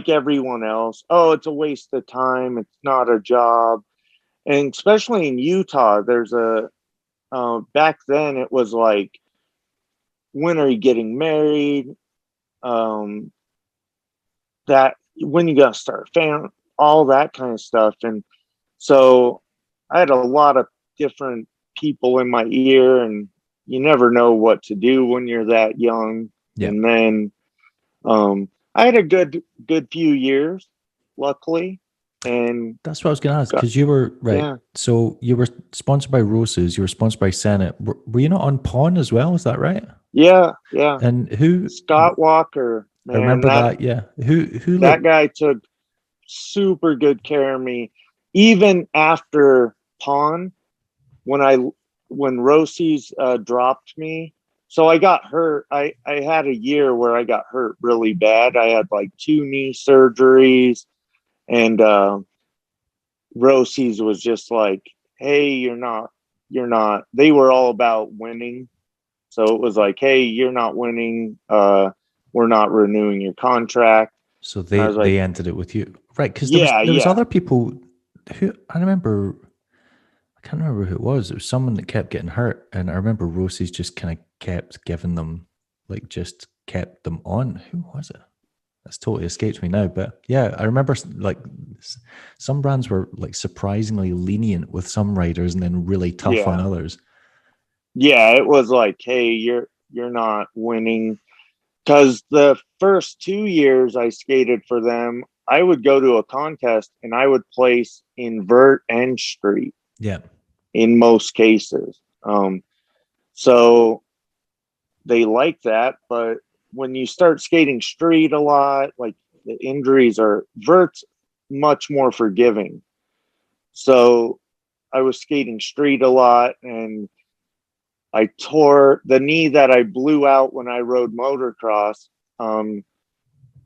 everyone else, oh, it's a waste of time. It's not a job. And especially in Utah, there's back then it was like, when are you getting married? That when you gonna start a family, all that kind of stuff. And so I had a lot of different people in my ear, and you never know what to do when you're that young. Yeah. And then I had a good few years, luckily. And that's what I was going to ask, because you were right. Yeah. So you were sponsored by Roces, you were sponsored by Senate. Were you not on Pawn as well? Is that right? Yeah. And who? Scott Walker. Man, I remember that. Yeah. Who? That guy took super good care of me, even after Pawn. When Roces dropped me, so I got hurt. I had a year where I got hurt really bad. I had like 2 knee surgeries, And Roces was just like, hey, you're not. They were all about winning. So it was like, hey, you're not winning. We're not renewing your contract. So And I they was like, ended it with you, right? Because yeah, there was yeah. other people who I remember. I can't remember who it was. It was someone that kept getting hurt, and I remember Roces just kind of kept giving them, like, just kept them on. Who was it? That's totally escaped me now. But yeah, I remember like some brands were like surprisingly lenient with some riders, and then really tough on Yeah. others. Yeah, it was like, hey, you're not winning. Because the first 2 years I skated for them, I would go to a contest and I would place in vert and street Yeah. in most cases. So they like that, but when you start skating street a lot, like the injuries are vert's much more forgiving. So I was skating street a lot, and I tore the knee that I blew out when I rode motocross. Um,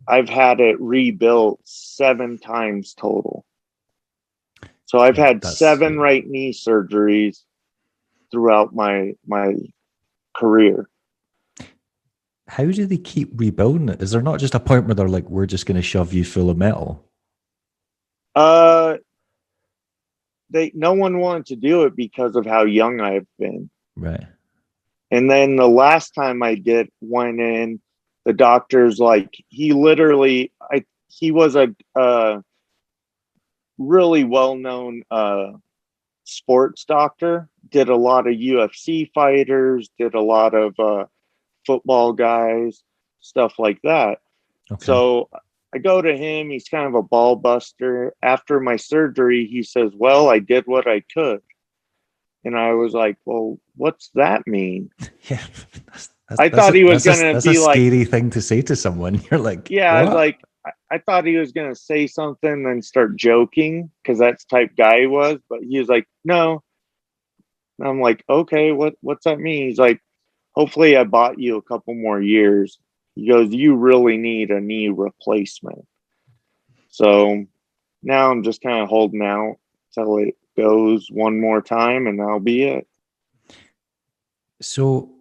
I've had it rebuilt 7 times total. So I've Yeah, had that's 7 right knee surgeries throughout my career. how do they keep rebuilding it? Is there not just a point where they're like, we're just going to shove you full of metal? Uh, no one wanted to do it because of how young I've been. Right. And then the last time I went in, the doctor's like, he was a really well-known sports doctor, did a lot of UFC fighters, did a lot of football guys, stuff like that. Okay. So I go to him. He's kind of a ball buster. After my surgery, he says, well, I did what I could. And I was like, well, what's that mean? Yeah. I thought he was going to that's a be like, scary thing to say to someone. You're like, yeah, what? I was like, I thought he was going to say something and start joking because that's the type guy he was. But he was like, no. And I'm like, okay, what's that mean? He's like, hopefully I bought you a couple more years. He goes, you really need a knee replacement. So now I'm just kind of holding out till it goes one more time and that'll be it. So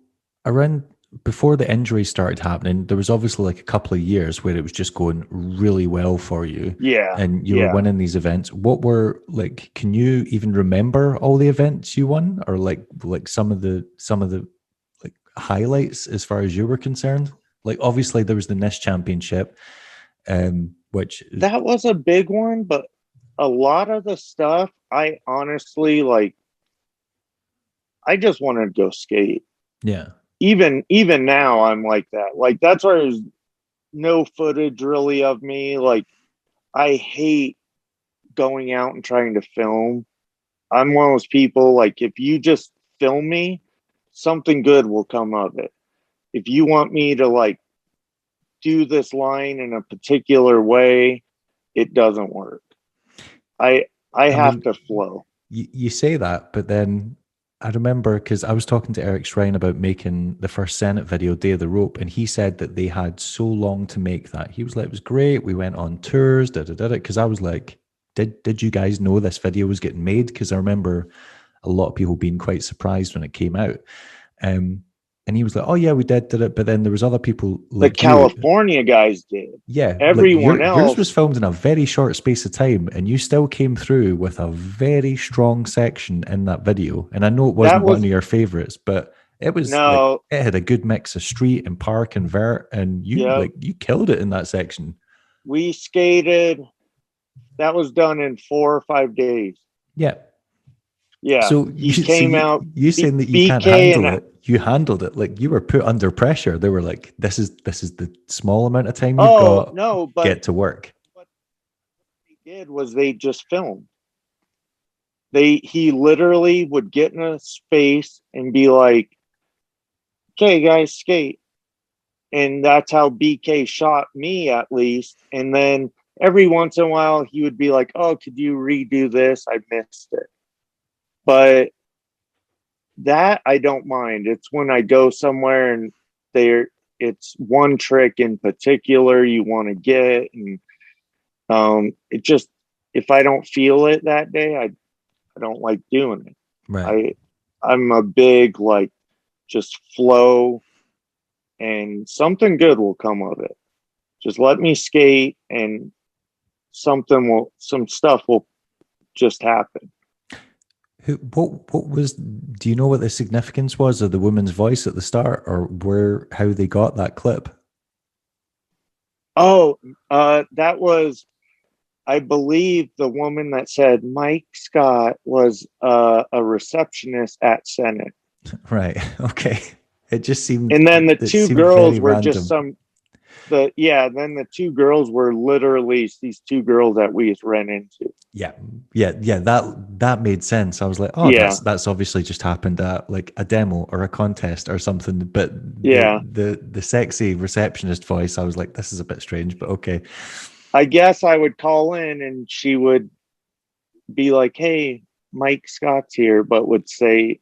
around before the injury started happening, there was obviously like a couple of years where it was just going really well for you. Yeah. And you were winning these events. What were like, can you even remember all the events you won, or like some of the like highlights as far as you were concerned? Like obviously there was the NISS championship, which that was a big one, but a lot of the stuff I honestly like, I just wanted to go skate. yeah. Even now I'm like that. Like that's why there's no footage really of me. Like I hate going out and trying to film. I'm one of those people, like if you just film me, something good will come of it. If you want me to like do this line in a particular way, it doesn't work. I have to flow. You say that, but then I remember because I was talking to Eric Shrine about making the first Senate video, Day of the Rope, and he said that they had so long to make that. He was like, it was great. We went on tours, because I was like, did you guys know this video was getting made? Because I remember a lot of people being quite surprised when it came out. And he was like, oh yeah, we did it. But then there was other people like the California guys did. Yeah. Everyone like else. Yours was filmed in a very short space of time, and you still came through with a very strong section in that video. And I know it wasn't one of your favorites, but it was like it had a good mix of street and park and vert, and you you killed it in that section. We skated. That was done in 4 or 5 days. Yeah. Yeah. So he came out. You saying that you can't handle it? You handled it. Like you were put under pressure. They were like, "This is the small amount of time you've got. No, but get to work." What they did was they just filmed. He literally would get in a space and be like, "Okay, guys, skate," and that's how BK shot me at least. And then every once in a while, he would be like, "Oh, could you redo this? I missed it." But that I don't mind. It's when I go somewhere and it's one trick in particular you want to get, and It just, if I don't feel it that day, I don't like doing it. Right. I'm a big, like, just flow, and something good will come of it. Just let me skate, and some stuff will just happen. What was, do you know what the significance was of the woman's voice at the start, or how they got that clip? Oh, that was, I believe, the woman that said Mike Scott was a receptionist at Senate. Right. Okay. It just seemed, And then the it two seemed girls very were random. just then the two girls were literally these two girls that we just ran into. Yeah. That made sense. I was like, oh, Yeah. that's obviously just happened at like a demo or a contest or something. But Yeah. the sexy receptionist voice, I was like, this is a bit strange, but okay. I guess I would call in and she would be like, hey, Mike Scott's here, but would say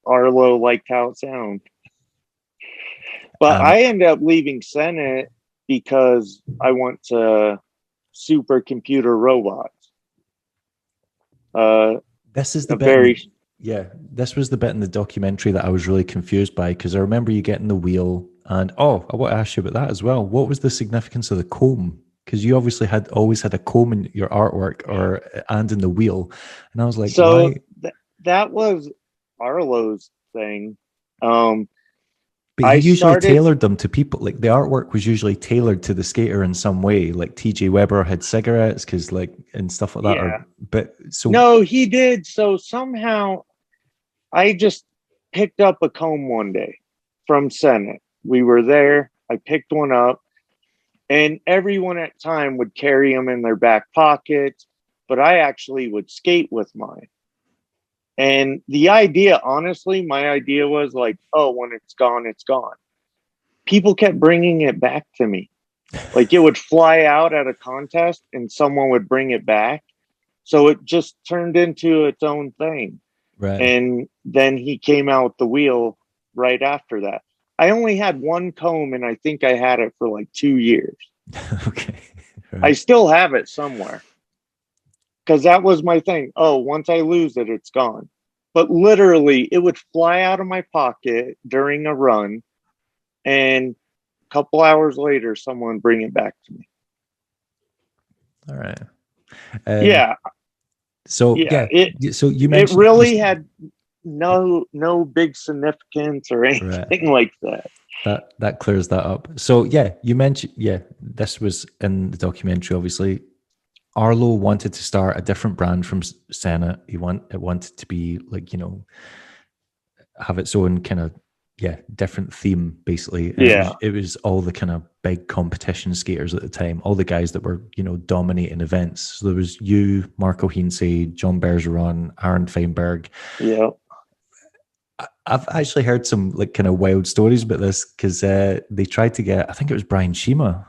Arlo liked how it sounds. But I ended up leaving Senate because I went to supercomputer robots. This is the a bit. very This was the bit in the documentary that I was really confused by, because I remember you getting the wheel, and I want to ask you about that as well. What was the significance of the comb? Because you obviously always had a comb in your artwork, and in the wheel, and I was like, so why? that was Arlo's thing. But he usually tailored them to people. Like the artwork was usually tailored to the skater in some way. Like TJ Weber had cigarettes, because like, and stuff like that. Yeah. No, he did. So somehow I just picked up a comb one day from Senate. We were there. I picked one up, and everyone at time would carry them in their back pockets, but I actually would skate with mine. And the idea, honestly, my idea was like, oh, when it's gone, it's gone. People kept bringing it back to me. Like it would fly out at a contest and someone would bring it back. So it just turned into its own thing. right. And then he came out with the wheel right after that. I only had one comb, and I think I had it for like 2 years. Okay. Right. I still have it somewhere, because that was my thing. Oh, once I lose it, it's gone. But literally, it would fly out of my pocket during a run, and a couple hours later, someone bring it back to me. All right. Yeah. So so you mentioned it really had no big significance or anything like that. That clears that up. So yeah, you mentioned, this was in the documentary. Obviously, Arlo wanted to start a different brand from Senate. It wanted to be like, have its own kind of different theme, basically. And it was all the kind of big competition skaters at the time, all the guys that were dominating events. So there was you, Marco Heinze, John Bergeron, Aaron Feinberg. Yeah. I've actually heard some like kind of wild stories about this, because they tried to get, I think it was Brian Shima.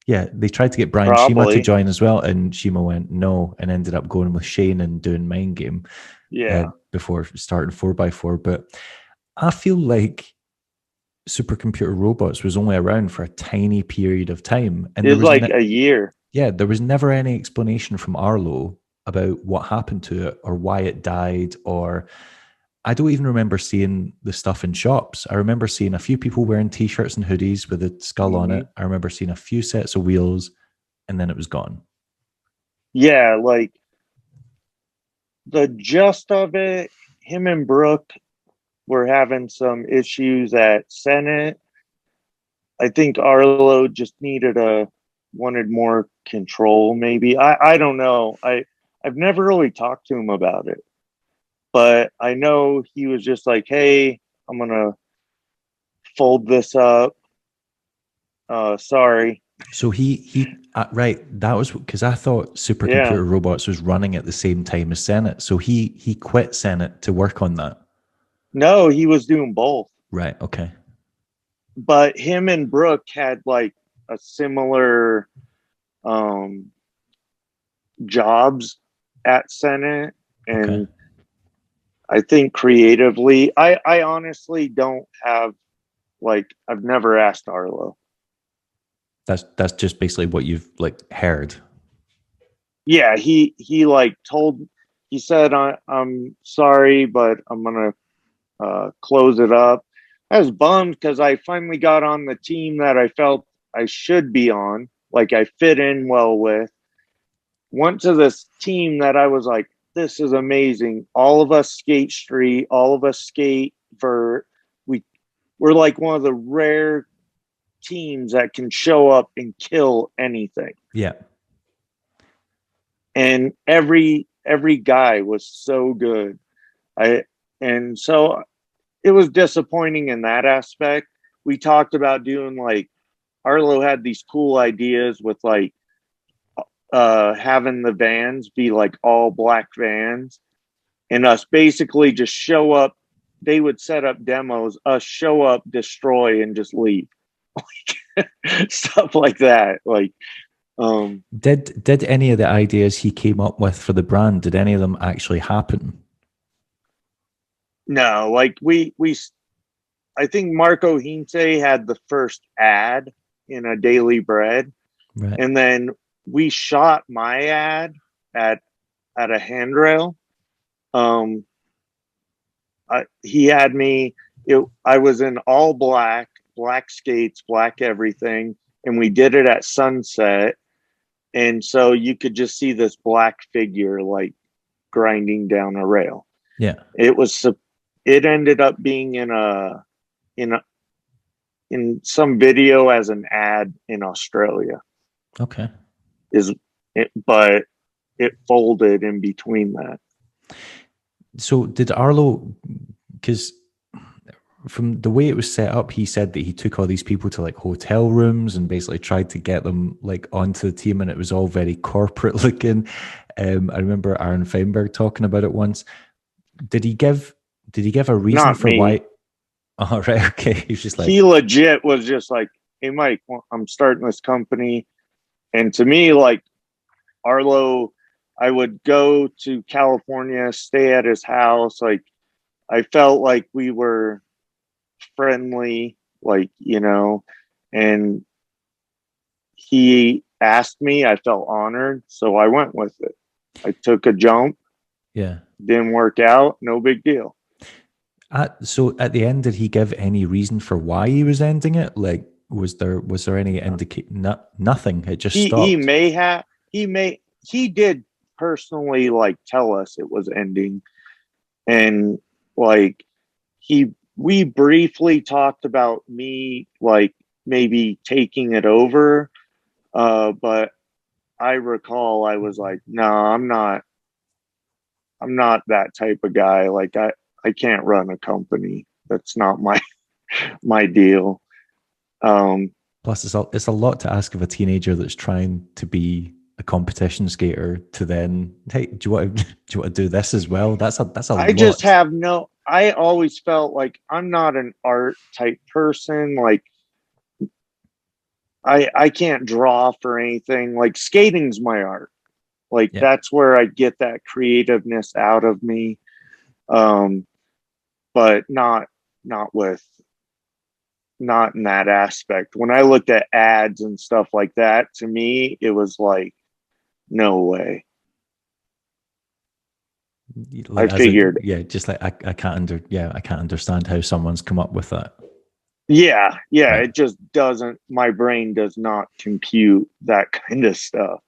Yeah, they tried to get Brian Shima to join as well, and Shima went no, and ended up going with Shane and doing Mind Game. Yeah. Before starting 4x4. But I feel like supercomputer robots was only around for a tiny period of time, and it was like a year. Yeah, there was never any explanation from Arlo about what happened to it or why it died, or I don't even remember seeing the stuff in shops. I remember seeing a few people wearing t-shirts and hoodies with a skull on it. I remember seeing a few sets of wheels, and then it was gone. Yeah, like the gist of it, him and Brooke were having some issues at Senate. I think Arlo just wanted more control, maybe. I don't know. I've never really talked to him about it. But I know he was just like, hey, I'm going to fold this up. Sorry. So he right. That was because I thought Supercomputer Robots was running at the same time as Senate. So he quit Senate to work on that. No, he was doing both. Right. Okay. But him and Brooke had like a similar jobs at Senate. And I think creatively, I honestly don't have, like, I've never asked Arlo. That's just basically what you've like heard. Yeah, he like he said, I'm sorry, but I'm gonna close it up. I was bummed because I finally got on the team that I felt I should be on, like I fit in well with. Went to this team that I was like, this is amazing. All of us skate street, all of us skate vert. We're like one of the rare teams that can show up and kill anything. Yeah. And every guy was so good. And so it was disappointing in that aspect. We talked about doing like Arlo had these cool ideas with like having the vans be like all black vans and us basically just show up. They would set up demos, us show up, destroy, and just leave. Stuff like that. Like Did any of the ideas he came up with for the brand, did any of them actually happen? no, like I think Marco Hinte had the first ad in a Daily Bread. Right. And then we shot my ad at a handrail. He had me. I was in all black skates, black everything, and we did it at sunset. And so you could just see this black figure like grinding down a rail. Yeah. It ended up being in some video as an ad in Australia. Okay. But it folded in between that. So did Arlo, because from the way it was set up, he said that he took all these people to like hotel rooms and basically tried to get them like onto the team, and it was all very corporate looking. I remember Aaron Feinberg talking about it once. Did he give a reason Not for me. why? Oh, right. Okay. He's just like, he legit was just like, hey, Mike, I'm starting this company. And to me, like Arlo, I would go to California, stay at his house. Like I felt like we were friendly, like, and he asked me, I felt honored. So I went with it. I took a jump. yeah. Didn't work out. No big deal. So at the end, did he give any reason for why he was ending it? Like, was there any indicate? Nothing. It just stopped. He did personally like tell us it was ending, and like we briefly talked about me like maybe taking it over, but I recall I was like, no, I'm not that type of guy. Like I can't run a company. That's not my deal. Plus, it's a lot to ask of a teenager that's trying to be a competition skater to then, hey, do you want to do this as well? That's a I lot. just have I always felt like I'm not an art type person. Like I can't draw for anything. Like skating's my art. Like that's where I get that creativeness out of me. But not in that aspect. When I looked at ads and stuff like that, to me, it was like, no way. Like, I figured. Just like I can't understand how someone's come up with that. Yeah. Right. It just doesn't. My brain does not compute that kind of stuff.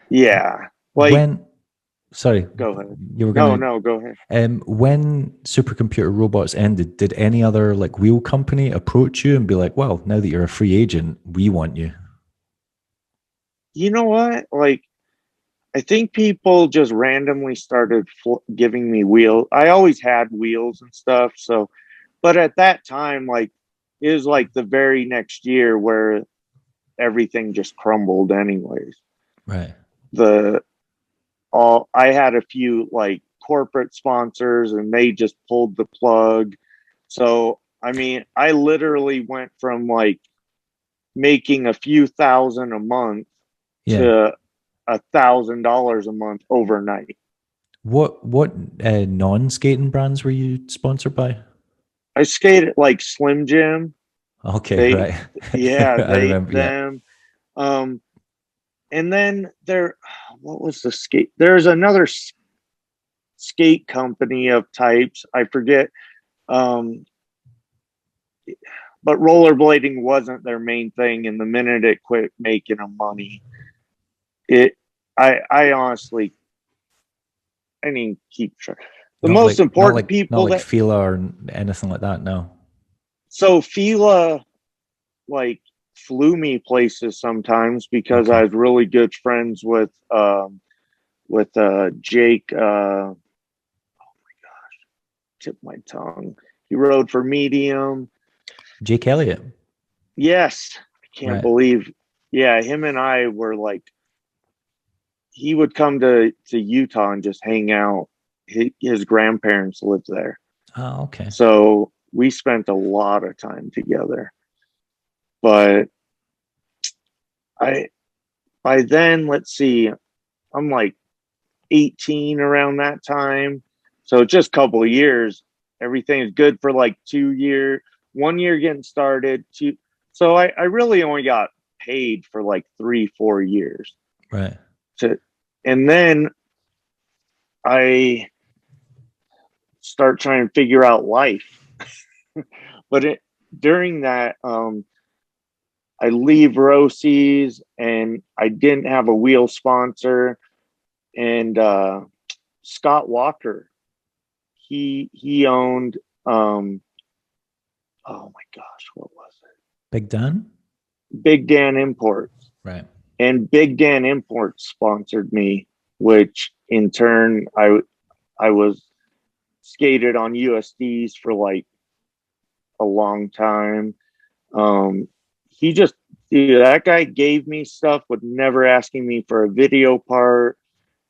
Yeah. Like sorry, go ahead. You were going no, go ahead. When Supercomputer Robots ended, did any other like wheel company approach you and be like, well, now that you're a free agent, we want you? You know what? Like, I think people just randomly started giving me wheels. I always had wheels and stuff. So, but at that time, like, it was like the very next year where everything just crumbled anyways. Right. I had a few like corporate sponsors and they just pulled the plug. So, I mean, I literally went from like making a few thousand a month to $1,000 a month overnight. What non-skating brands were you sponsored by? I skated like Slim Jim, Okay, They, right. yeah, I they, remember. Yeah. them. Um, and then what was the skate? There's another skate company of types. I forget. Um, but rollerblading wasn't their main thing. And the minute it quit making them money, it, I honestly, I didn't keep track. The Not most like not important like not people like that, Fila or anything like that. No. so Fila, like, flew me places sometimes because Okay. I was really good friends with Jake. Tip my tongue. He rode for Medium. Jake Elliott. Yes, I can't Right. believe. Yeah, him and I were like, he would come to Utah and just hang out. His grandparents lived there, Oh, okay. so we spent a lot of time together. But I by then, let's see, I'm like 18 around that time, so just a couple of years. Everything is good for like 2 years. 1 year getting started. Two, so I really only got paid for like 3-4 years Right. to, and then I start trying to figure out life. But during that, I leave Roces and I didn't have a wheel sponsor. And Scott Walker, he owned, oh my gosh, what was Big Dan. it? Big Dan Imports. Right. And Big Dan Imports sponsored me, which in turn I was skated on USDs for like a long time. Um, he just, dude, that guy gave me stuff with never asking me for a video part,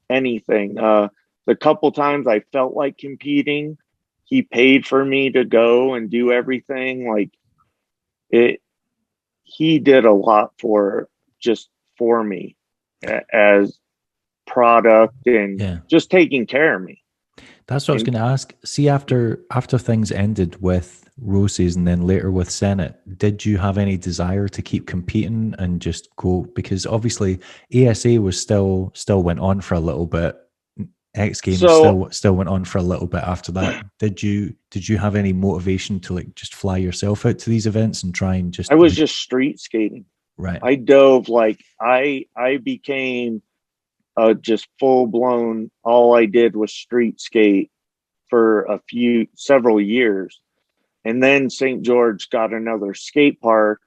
anything. The couple times I felt like competing, he paid for me to go and do everything. Like it, he did a lot for me as product and Yeah. just taking care of me. That's what I was And going to ask. See, after things ended with Roces and then later with Senate, did you have any desire to keep competing and just go? Because obviously ASA was still went on for a little bit. X Games so still went on for a little bit after that. Did you have any motivation to like just fly yourself out to these events and try and just I was like just street skating. right? I dove like I became just full blown. All I did was street skate for several years, and then St. George got another skate park,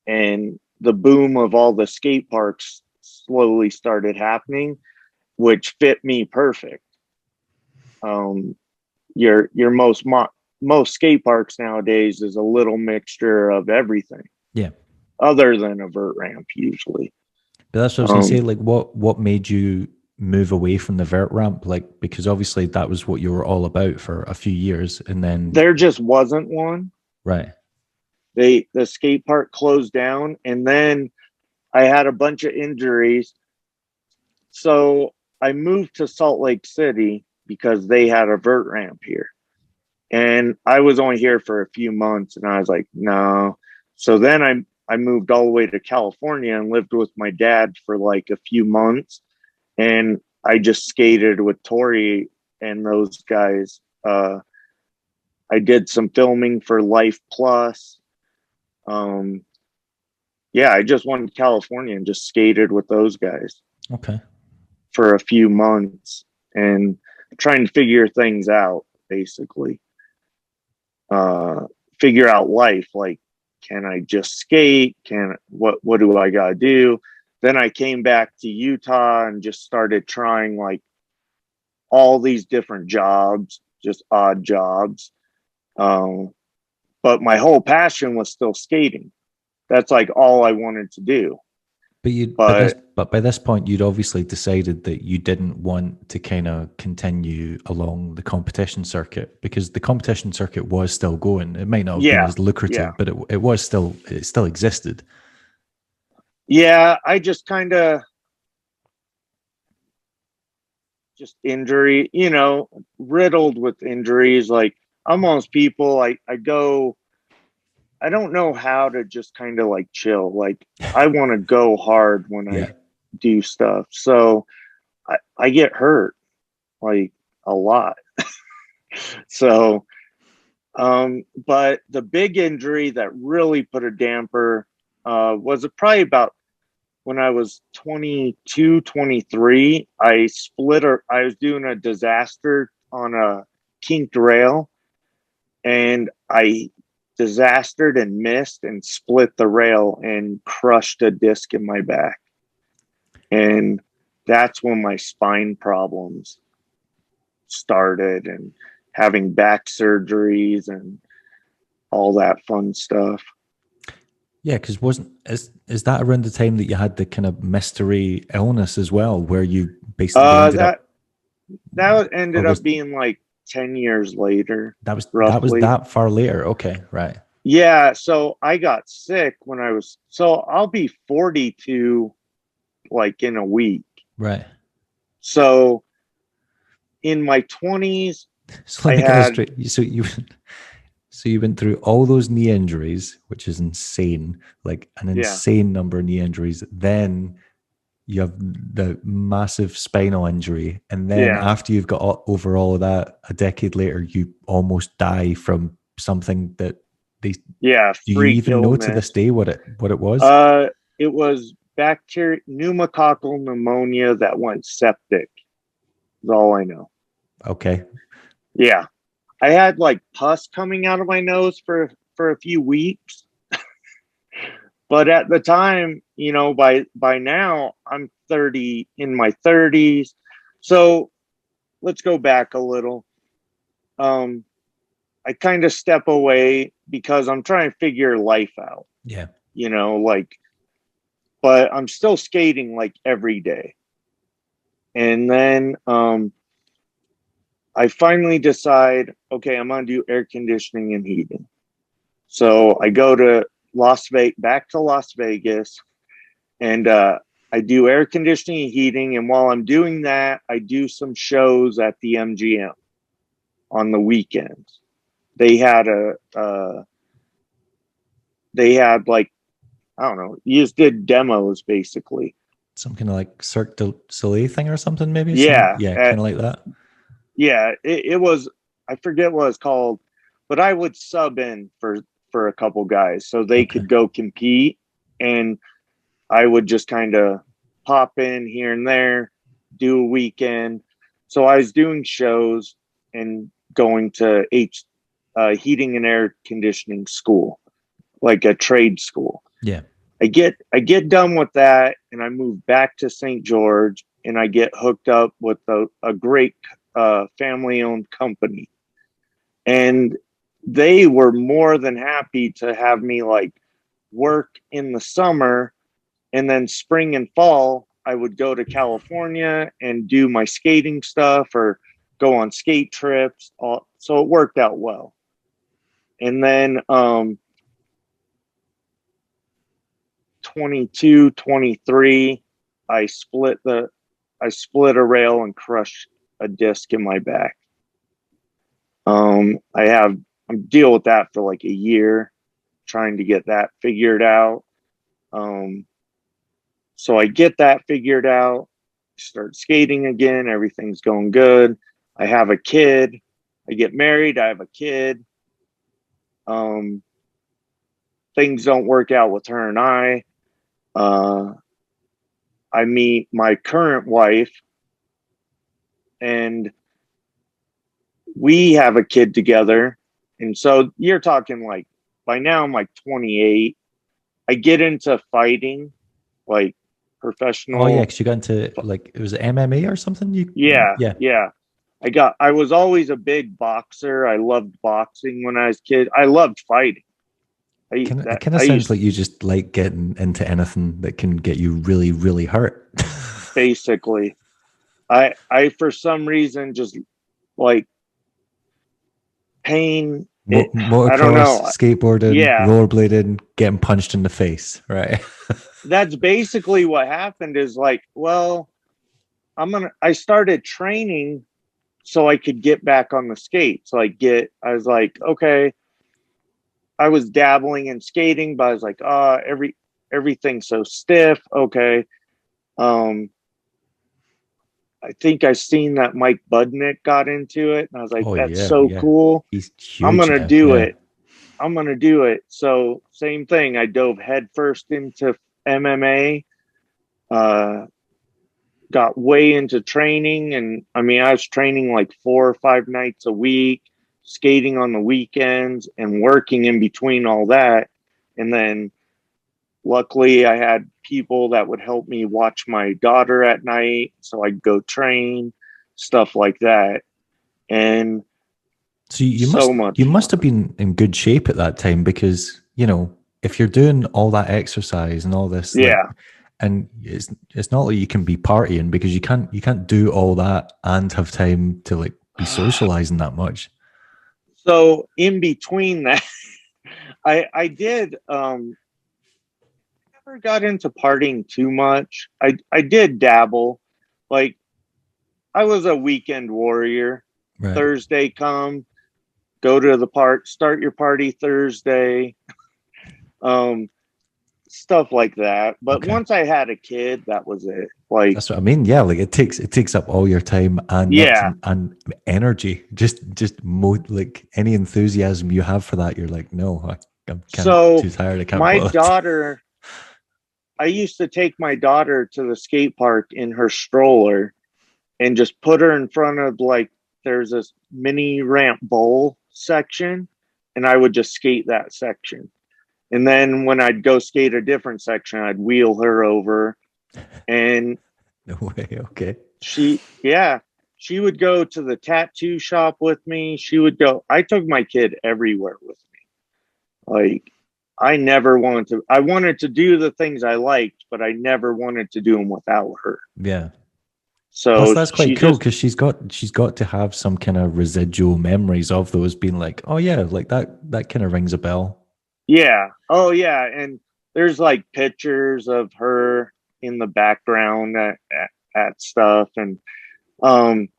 and the boom of all the skate parks slowly started happening, which fit me perfect. Um, your most skate parks nowadays is a little mixture of everything, Yeah. other than a vert ramp usually. But that's what I was gonna say. Um, Like, what made you move away from the vert ramp? Like, because obviously that was what you were all about for a few years, and then there just wasn't one. right, The skate park closed down, and then I had a bunch of injuries, so I moved to Salt Lake City because they had a vert ramp here, and I was only here for a few months, and I was like, no. So then I moved all the way to California and lived with my dad for like a few months, and I just skated with Tori and those guys. I did some filming for Life Plus. Um, yeah, I just went to California and just skated with those guys okay, for a few months and trying to figure things out, basically. Uh, Figure out life. Like, can I just skate? What do I gotta do? Then I came back to Utah and just started trying like all these different jobs, just odd jobs. Um, but my whole passion was still skating. That's like all I wanted to do. But but by this point you'd obviously decided that you didn't want to kind of continue along the competition circuit because the competition circuit was still going. It might not have been yeah, as lucrative, yeah, but it still existed. yeah. I just kind of just injury, riddled with injuries. Like I'm one of those people. I go I don't know how to just kind of like chill. Like I want to go hard when Yeah. I do stuff. So I get hurt like a lot. So, but the big injury that really put a damper was probably about when I was 22, 23. I was doing a disaster on a kinked rail, and I disastered and missed and split the rail and crushed a disc in my back. And that's when my spine problems started, and having back surgeries and all that fun stuff. Yeah, because is that around the time that you had the kind of mystery illness as well, where you basically ended up? That ended was- up being like 10 years later. That was roughly. that far later. Okay, right. Yeah, so I got sick when I'll be 42 like in a week. Right. So in my 20s, So let me get this straight. So you went through all those knee injuries, which is insane, like an insane number of knee injuries. Then you have the massive spinal injury, and then after you've got over all of that, a decade later, you almost die from something that they. Yeah. Do you even know to this day what it was? It was pneumococcal pneumonia that went septic. Is all I know. Okay. Yeah. I had like pus coming out of my nose for a few weeks. But at the time, you know, by now I'm 30, in my 30s. So let's go back a little. I kind of step away because I'm trying to figure life out. Yeah. You know, like, but I'm still skating like every day. And then I finally decide, okay, I'm going to do air conditioning and heating. So I go to back to Las Vegas, and I do air conditioning and heating. And while I'm doing that, I do some shows at the MGM on the weekends. They had like, I don't know, you just did demos basically. Some kind of like Cirque du Soleil thing or something, maybe? Yeah. Kind of like that. Yeah, it was, I forget what it's called, but I would sub in for a couple guys so they could go compete, and I would just kind of pop in here and there, do a weekend. So I was doing shows and going to heating and air conditioning school, like a trade school. Yeah. I get done with that, and I move back to St. George, and I get hooked up with a great family-owned company, and they were more than happy to have me like work in the summer, and then spring and fall I would go to California and do my skating stuff or go on skate trips. So it worked out well. And then 22, 23, I split a rail and crushed a disc in my back. I'm dealing with that for like a year, trying to get that figured out. So I get that figured out, start skating again. Everything's going good. I have a kid. I get married. I have a kid. Things don't work out with her and I. I meet my current wife, and we have a kid together. And so you're talking like, by now I'm like 28. I get into fighting, like professional. Oh yeah, because you got into like, it was MMA or something. Yeah. I was always a big boxer. I loved boxing when I was a kid. I loved fighting. It kind of sounds like you just like getting into anything that can get you really, really hurt. Basically, I for some reason just like pain. Motocross, I don't know. Skateboarding, rollerblading, getting punched in the face, right? That's basically what happened. Is like, well, I started training so I could get back on the skate. So I was like, okay, I was dabbling in skating, but I was like, everything's so stiff. Okay. I think I seen that Mike Budnick got into it, and I was like, Oh that's yeah, so yeah. cool. He's I'm huge gonna now. do Yeah. it. I'm gonna do it. So same thing. I dove headfirst into MMA. Got way into training, and I mean, I was training like 4 or 5 nights a week, skating on the weekends, and working in between all that. And then luckily I had people that would help me watch my daughter at night, so I'd go train, stuff like that. And So so much you must have fun. been in good shape at that time, because, you know, if you're doing all that exercise and all this, like, Yeah. and it's not like you can be partying, because you can't do all that and have time to like be socializing that much. So in between that, I did never got into partying too much. I did dabble. Like, I was a weekend warrior. Right. Thursday come, go to the park, start your party Thursday. Um Stuff like that. But Okay. once I had a kid, that was it. Like, That's what I mean. Yeah, like it takes up all your time and nuts yeah. and energy. Like any enthusiasm you have for that, you're like, no, I can't. Too So tired. I can't my bother. daughter, I used to take my daughter to the skate park in her stroller and just put her in front of, like, there's this mini ramp bowl section, and I would just skate that section. And then when I'd go skate a different section, I'd wheel her over. And No way. Okay. she would go to the tattoo shop with me. I took my kid everywhere with me. Like, I wanted to do the things I liked, but I never wanted to do them without her. Yeah. Plus, So that's quite she cool, just, because she's got to have some kind of residual memories of those being like, oh yeah, like that kind of rings a bell. yeah. Oh, yeah. And there's like pictures of her in the background at stuff. And um,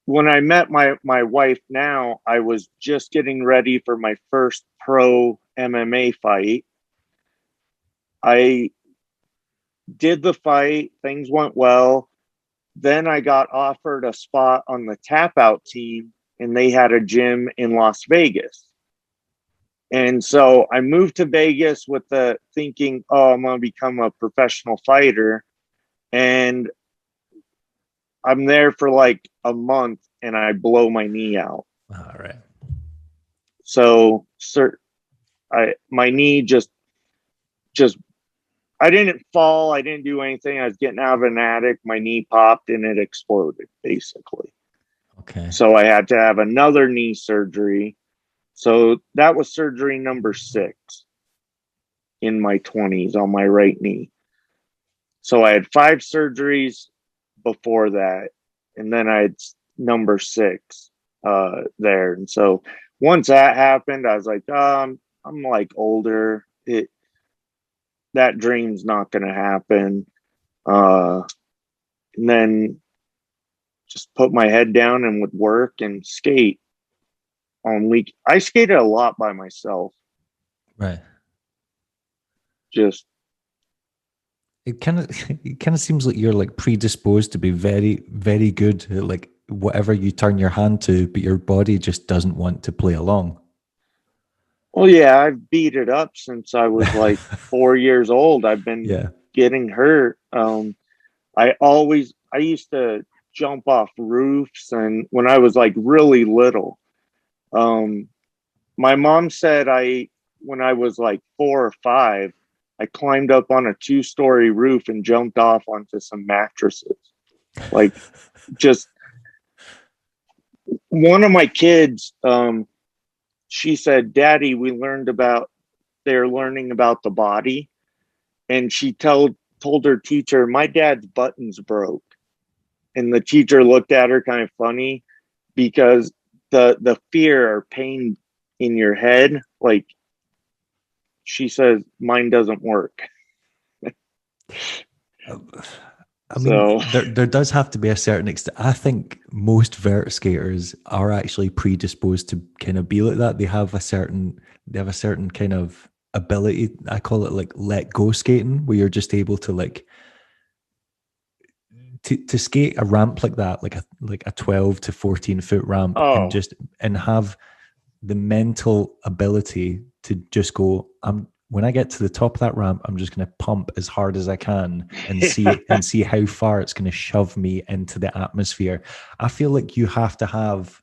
when I met my wife now, I was just getting ready for my first pro MMA fight. I did the fight, things went well. Then I got offered a spot on the tap out team, and they had a gym in Las Vegas. And so I moved to Vegas with the thinking, oh, I'm going to become a professional fighter. And I'm there for like a month, and I blow my knee out. All right. So, my knee just I didn't fall. I didn't do anything. I was getting out of an attic. My knee popped and it exploded, basically. Okay. So I had to have another knee surgery. So that was surgery number 6 in my 20s on my right knee. So I had 5 surgeries before that. And then I had number 6 there. And so once that happened, I was like, I'm like older. That dream's not going to happen. And then just put my head down and would work and skate on week. I skated a lot by myself. Right. Just, It kind of seems like you're like predisposed to be very, very good at like whatever you turn your hand to, but your body just doesn't want to play along. well, yeah, I've beat it up since I was like 4 years old. I've been Yeah. getting hurt. I used to jump off roofs, and when I was like really little, my mom said when I was like 4 or 5, I climbed up on a 2-story roof and jumped off onto some mattresses. Like, just one of my kids, she said, Daddy, they're learning about the body. And she told her teacher, my dad's buttons broke. And the teacher looked at her kind of funny, because the fear or pain in your head, like, she says, mine doesn't work. I mean, So there does have to be a certain extent. I think most vert skaters are actually predisposed to kind of be like that. They have a certain kind of ability. I call it like let go skating, where you're just able to like to skate a ramp like that, like a 12 to 14 foot ramp, and oh just and have the mental ability to just go, I'm when I get to the top of that ramp, I'm just going to pump as hard as I can and yeah. see how far it's going to shove me into the atmosphere. I feel like you have to have.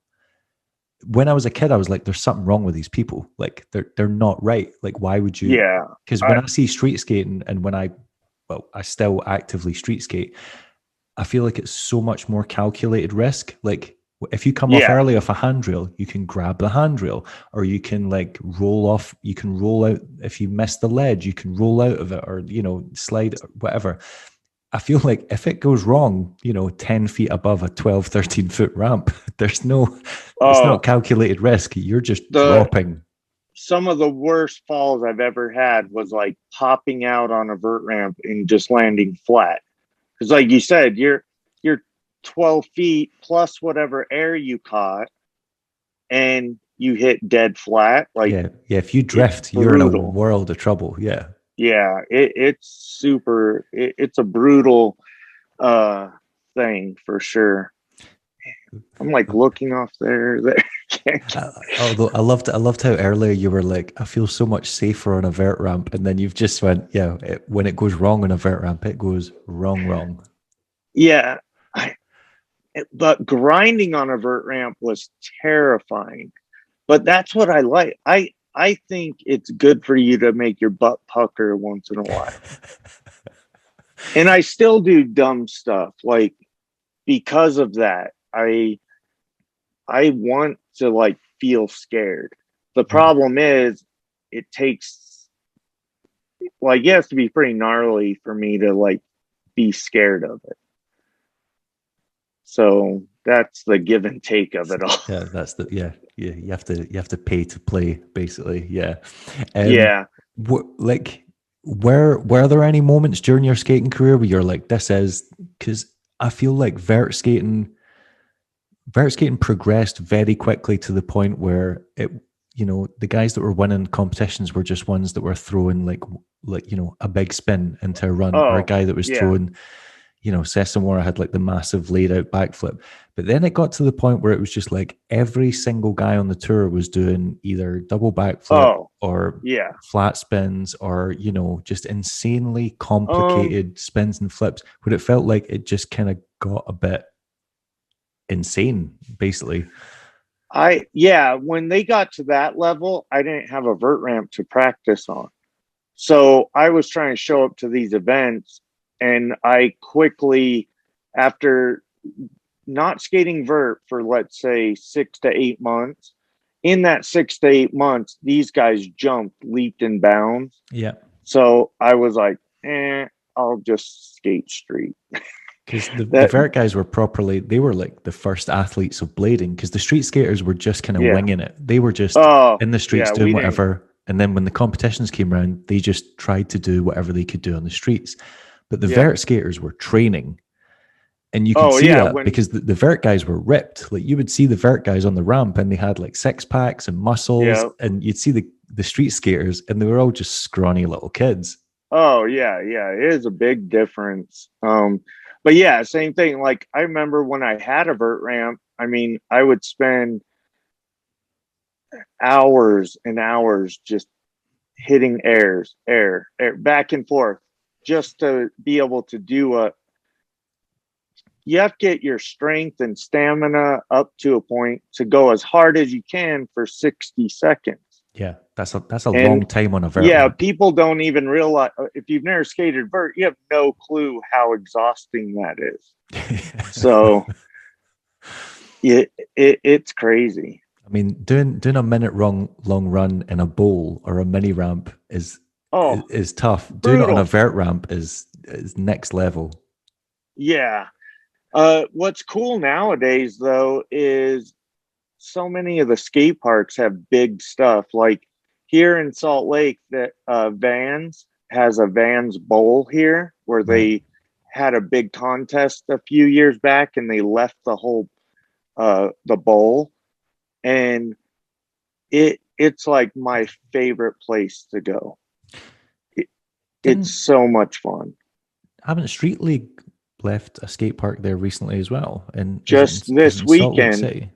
When I was a kid, I was like, "There's something wrong with these people. Like they're not right. Like why would you?" Yeah. Because when I see street skating, and I still actively street skate, I feel like it's so much more calculated risk. Like if you come off Yeah. early off a handrail, you can grab the handrail, or you can like roll off. You can roll out if you miss the ledge. You can roll out of it, or slide, whatever. I feel like if it goes wrong, 10 feet above a 12, 13 foot ramp, it's not Oh, calculated risk. You're just the dropping. some of the worst falls I've ever had was like popping out on a vert ramp and just landing flat. Because, like you said, you're 12 feet plus whatever air you caught, and you hit dead flat. Like Yeah. Yeah. If you it's drift, you're in a brutal. world of trouble. Yeah. Yeah, it's super. It's a brutal uh thing for sure. I'm like looking off there. Although I loved how earlier you were like, I feel so much safer on a vert ramp, and then you've just went, yeah. When it goes wrong on a vert ramp, it goes wrong, wrong. Yeah, I, but grinding on a vert ramp was terrifying. But that's what I like. I think it's good for you to make your butt pucker once in a while. And I still do dumb stuff like because of that. I want to like feel scared. The problem is it takes like it has to be pretty gnarly for me to like be scared of it. So that's the give and take of it all. Yeah, that's the yeah. You have to pay to play, basically. Yeah. Yeah. Like were there any moments during your skating career where you're like, this is because I feel like vert skating progressed very quickly to the point where the guys that were winning competitions were just ones that were throwing like a big spin into a run, or a Oh, guy that was yeah. throwing, Sessamora had like the massive laid out backflip. But then it got to the point where it was just like every single guy on the tour was doing either double backflip Oh, or yeah. flat spins, or just insanely Um, complicated spins and flips, where it felt like it just kind of got a bit insane, basically. when they got to that level, I didn't have a vert ramp to practice on. So I was trying to show up to these events, and I quickly, after not skating vert for let's say 6 to 8 months, in that 6 to 8 months, these guys jumped, leaped, and bounds. Yeah. So I was like, I'll just skate street. Because the That vert guys they were like the first athletes of blading, because the street skaters were just kind of yeah. winging it. They were just Oh in the streets yeah, doing we didn't. whatever. And then when the competitions came around, they just tried to do whatever they could do on the streets. But the Yeah. vert skaters were training. And you could Oh see yeah, that when because the vert guys were ripped. Like you would see the vert guys on the ramp and they had like six packs and muscles, yeah. and you'd see the street skaters and they were all just scrawny little kids. Oh yeah, yeah. It is a big difference. But yeah, same thing. Like I remember when I had a vert ramp, I mean, I would spend hours and hours just hitting air, back and forth, just to be able to do you have to get your strength and stamina up to a point to go as hard as you can for 60 seconds. Yeah, that's a long And time on a vert yeah, ramp. people don't even realize if you've never skated vert, you have no clue how exhausting that is. So it's crazy. I mean, doing a minute long run in a bowl or a mini ramp Oh, is tough. Doing it on a brutal. vert ramp is next level. Yeah. What's cool nowadays though is so many of the skate parks have big stuff. Like here in Salt Lake, that Vans has a Vans Bowl here where Right. they had a big contest a few years back, and they left the whole the bowl, and it's like my favorite place to go. It's so much fun. Haven't Street League left a skate park there recently as well? And Just this Salt Lake weekend, City?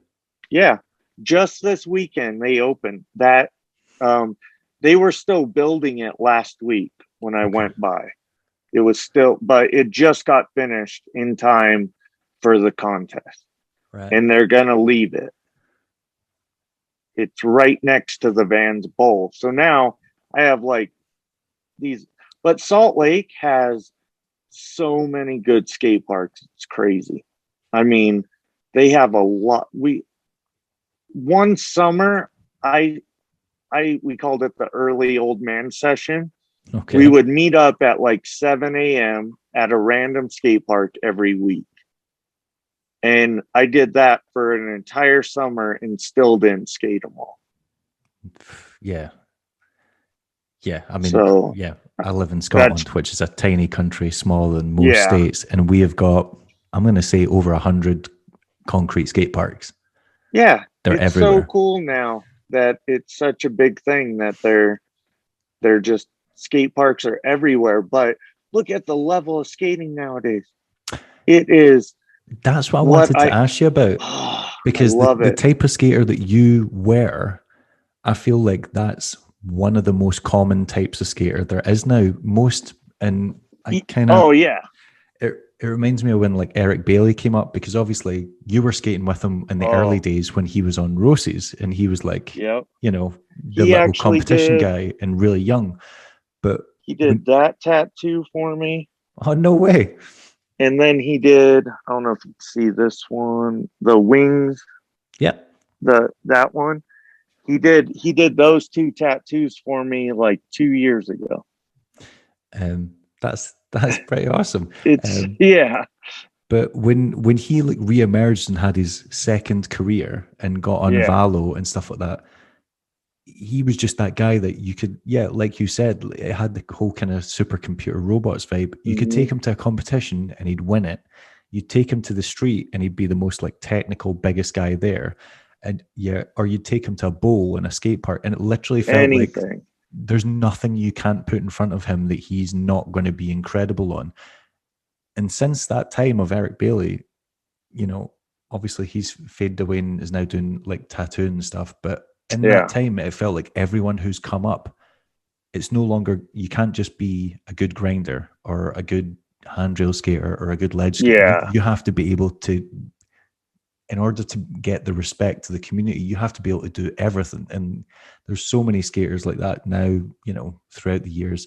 yeah, just this weekend they opened that. They were still building it last week when I went by. It was still, but it just got finished in time for the contest. Right. And they're going to leave it. It's right next to the Vans Bowl. So now I have like these, but Salt Lake has so many good skate parks. It's crazy. I mean, they have a lot. One summer, we called it the early old man session. Okay. We would meet up at like 7 a.m. at a random skate park every week. And I did that for an entire summer and still didn't skate them all. Yeah. Yeah. I mean, so, yeah, I live in Scotland, which is a tiny country, smaller than most states. And we have got, I'm going to say, over 100 concrete skate parks. Yeah. They're it's everywhere. So cool now that it's such a big thing that they're just skate parks are everywhere. But look at the level of skating nowadays. It is. That's what I wanted to ask you about, because the type of skater that you were, I feel like that's one of the most common types of skater there is now. And I kind of, it reminds me of when like Eric Bailey came up, because obviously you were skating with him in the early days when he was on Roces, and he was like, you know, the little competition guy and really young. But he did that tattoo for me. Oh, no way. And then he did, I don't know if you can see this one, the wings. Yeah. That one. He did those two tattoos for me like 2 years ago. That's pretty awesome. It's But when he like reemerged and had his second career and got on Valo and stuff like that, he was just that guy that you could, like you said, it had the whole kind of supercomputer robots vibe. You could take him to a competition and he'd win it. You'd take him to the street and he'd be the most like technical, biggest guy there. And or you'd take him to a bowl in a skate park, and it literally felt like there's nothing you can't put in front of him that he's not going to be incredible on. And since that time of Eric Bailey, you know, obviously he's faded away and is now doing like tattoo and stuff, but in that time, it felt like everyone who's come up, it's no longer, you can't just be a good grinder or a good handrail skater or a good ledge skater. You have to be able to, in order to get the respect to the community, you have to be able to do everything. And there's so many skaters like that now, you know, throughout the years.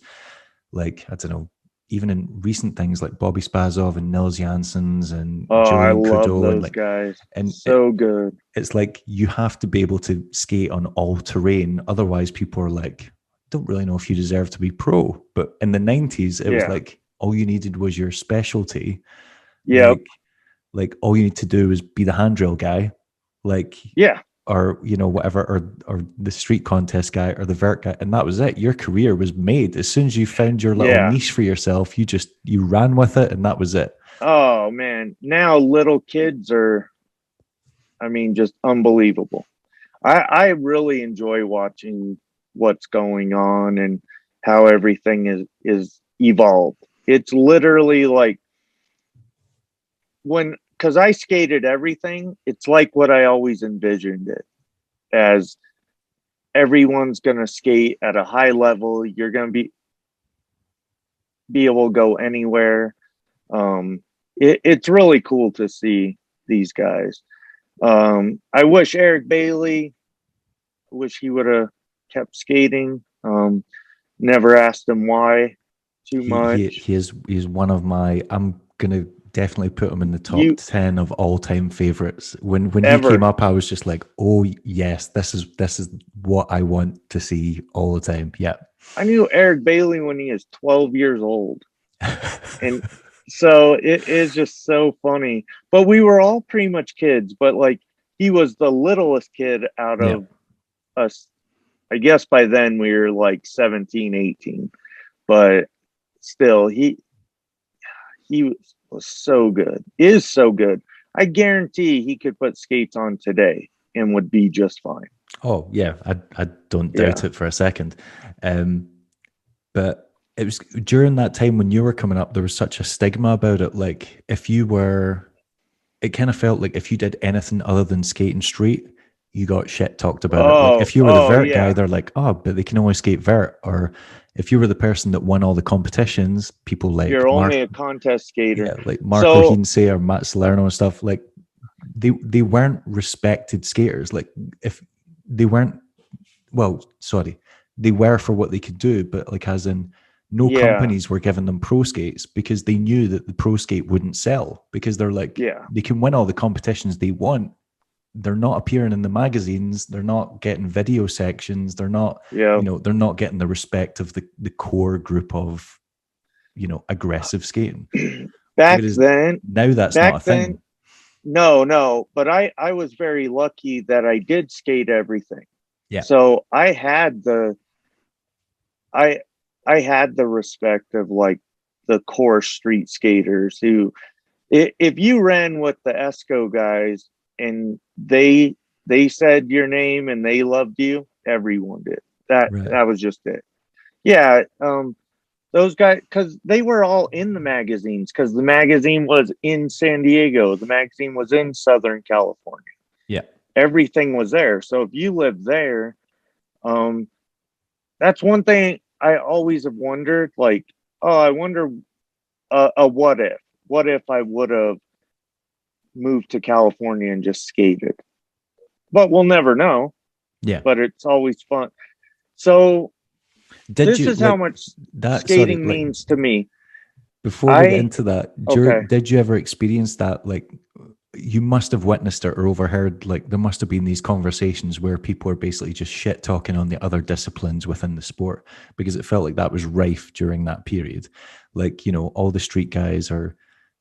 Like, I don't know, even in recent things like Bobby Spazov and Nils Janssens and Julian Trudeau, and like guys, and so good. It's like you have to be able to skate on all terrain. Otherwise, people are like, don't really know if you deserve to be pro. But in the 90s, it was like all you needed was your specialty. Yeah. Like all you need to do is be the handrail guy. Like or you know, whatever, or the street contest guy or the vert guy, and that was it. Your career was made. As soon as you found your little niche for yourself, you ran with it, and that was it. Oh man, now little kids are, I mean, just unbelievable. I really enjoy watching what's going on and how everything is evolved. It's literally like because I skated everything, it's like what I always envisioned it as. Everyone's going to skate at a high level. You're going to be able to go anywhere. It's really cool to see these guys. I wish Eric Bailey, he would have kept skating. Never asked him why too much. He's one of my, I'm going to definitely put him in the top 10 of all-time favorites. When he came up, I was just like, oh yes, this is what I want to see all the time. Yeah, I knew Eric Bailey when he was 12 years old, and so it is just so funny. But we were all pretty much kids, but like he was the littlest kid out of us. I guess by then we were like 17, 18, but still was so good, is so good. I guarantee he could put skates on today and would be just fine. Oh yeah, I don't doubt it for a second. But it was during that time when you were coming up, there was such a stigma about it. Like if you were, it kind of felt like if you did anything other than skating street, you got shit talked about it. Like if you were the vert guy, they're like, oh, but they can only skate vert. Or if you were the person that won all the competitions, people like you're only a contest skater. yeah, like Marco Heinze or Matt Salerno and stuff, like they weren't respected skaters. Like if they weren't, well, sorry, they were for what they could do, but like as in no companies were giving them pro skates because they knew that the pro skate wouldn't sell, because they're like, they can win all the competitions they want. They're not appearing in the magazines. They're not getting video sections. They're not, you know, they're not getting the respect of the core group of, you know, aggressive skating. Back then, now that's not a thing. No, but I was very lucky that I did skate everything. Yeah. So I had the respect of like the core street skaters who, if you ran with the ESCO guys and they said your name and they loved you, everyone did. That was just it. Yeah. Those guys, because they were all in the magazines, because the magazine was in San Diego, the magazine was in Southern California. Yeah, everything was there. So if you lived there, that's one thing I always have wondered. Like, oh, I wonder a what if? What if I would have moved to California and just skated? But we'll never know. Yeah, but it's always fun. So. This is like, how much skating means to me. Before we get into that, did you ever experience that? Like, you must have witnessed it or overheard, like, there must have been these conversations where people are basically just shit talking on the other disciplines within the sport, because it felt like that was rife during that period. Like, you know, all the street guys are,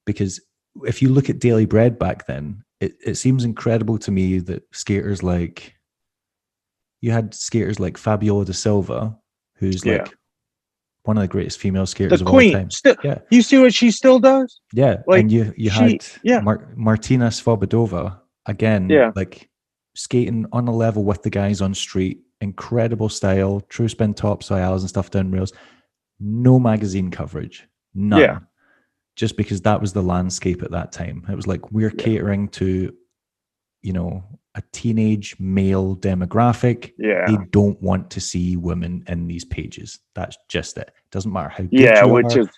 because if you look at Daily Bread back then, it seems incredible to me that skaters like, you had skaters like Fabiola da Silva, who's like one of the greatest female skaters of all time. You see what she still does? Yeah. Like, and you had Martina Svobodova, again, like skating on a level with the guys on street, incredible style, true spin topsides and stuff down rails. No magazine coverage. None. Yeah. Just because that was the landscape at that time. It was like, we're catering to, you know, a teenage male demographic. Yeah. They don't want to see women in these pages. That's just it. Doesn't matter how good you are.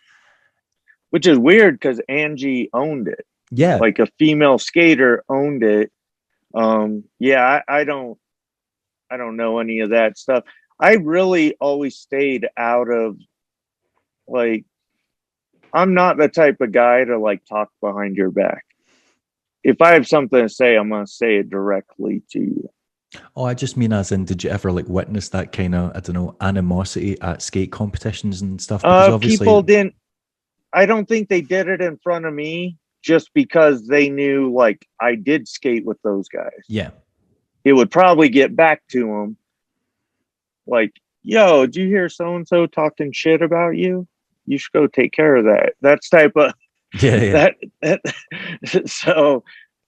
Which is weird, because Angie owned it. Yeah. Like a female skater owned it. I don't know any of that stuff. I really always stayed out of, like, I'm not the type of guy to like talk behind your back. If I have something to say, I'm going to say it directly to you. Oh, I just mean as in, did you ever like witness that kind of, I don't know, animosity at skate competitions and stuff? Because obviously people didn't, I don't think they did it in front of me, just because they knew like I did skate with those guys. Yeah. It would probably get back to them. Like, yo, did you hear so-and-so talking shit about you? You should go take care of that. That's type of,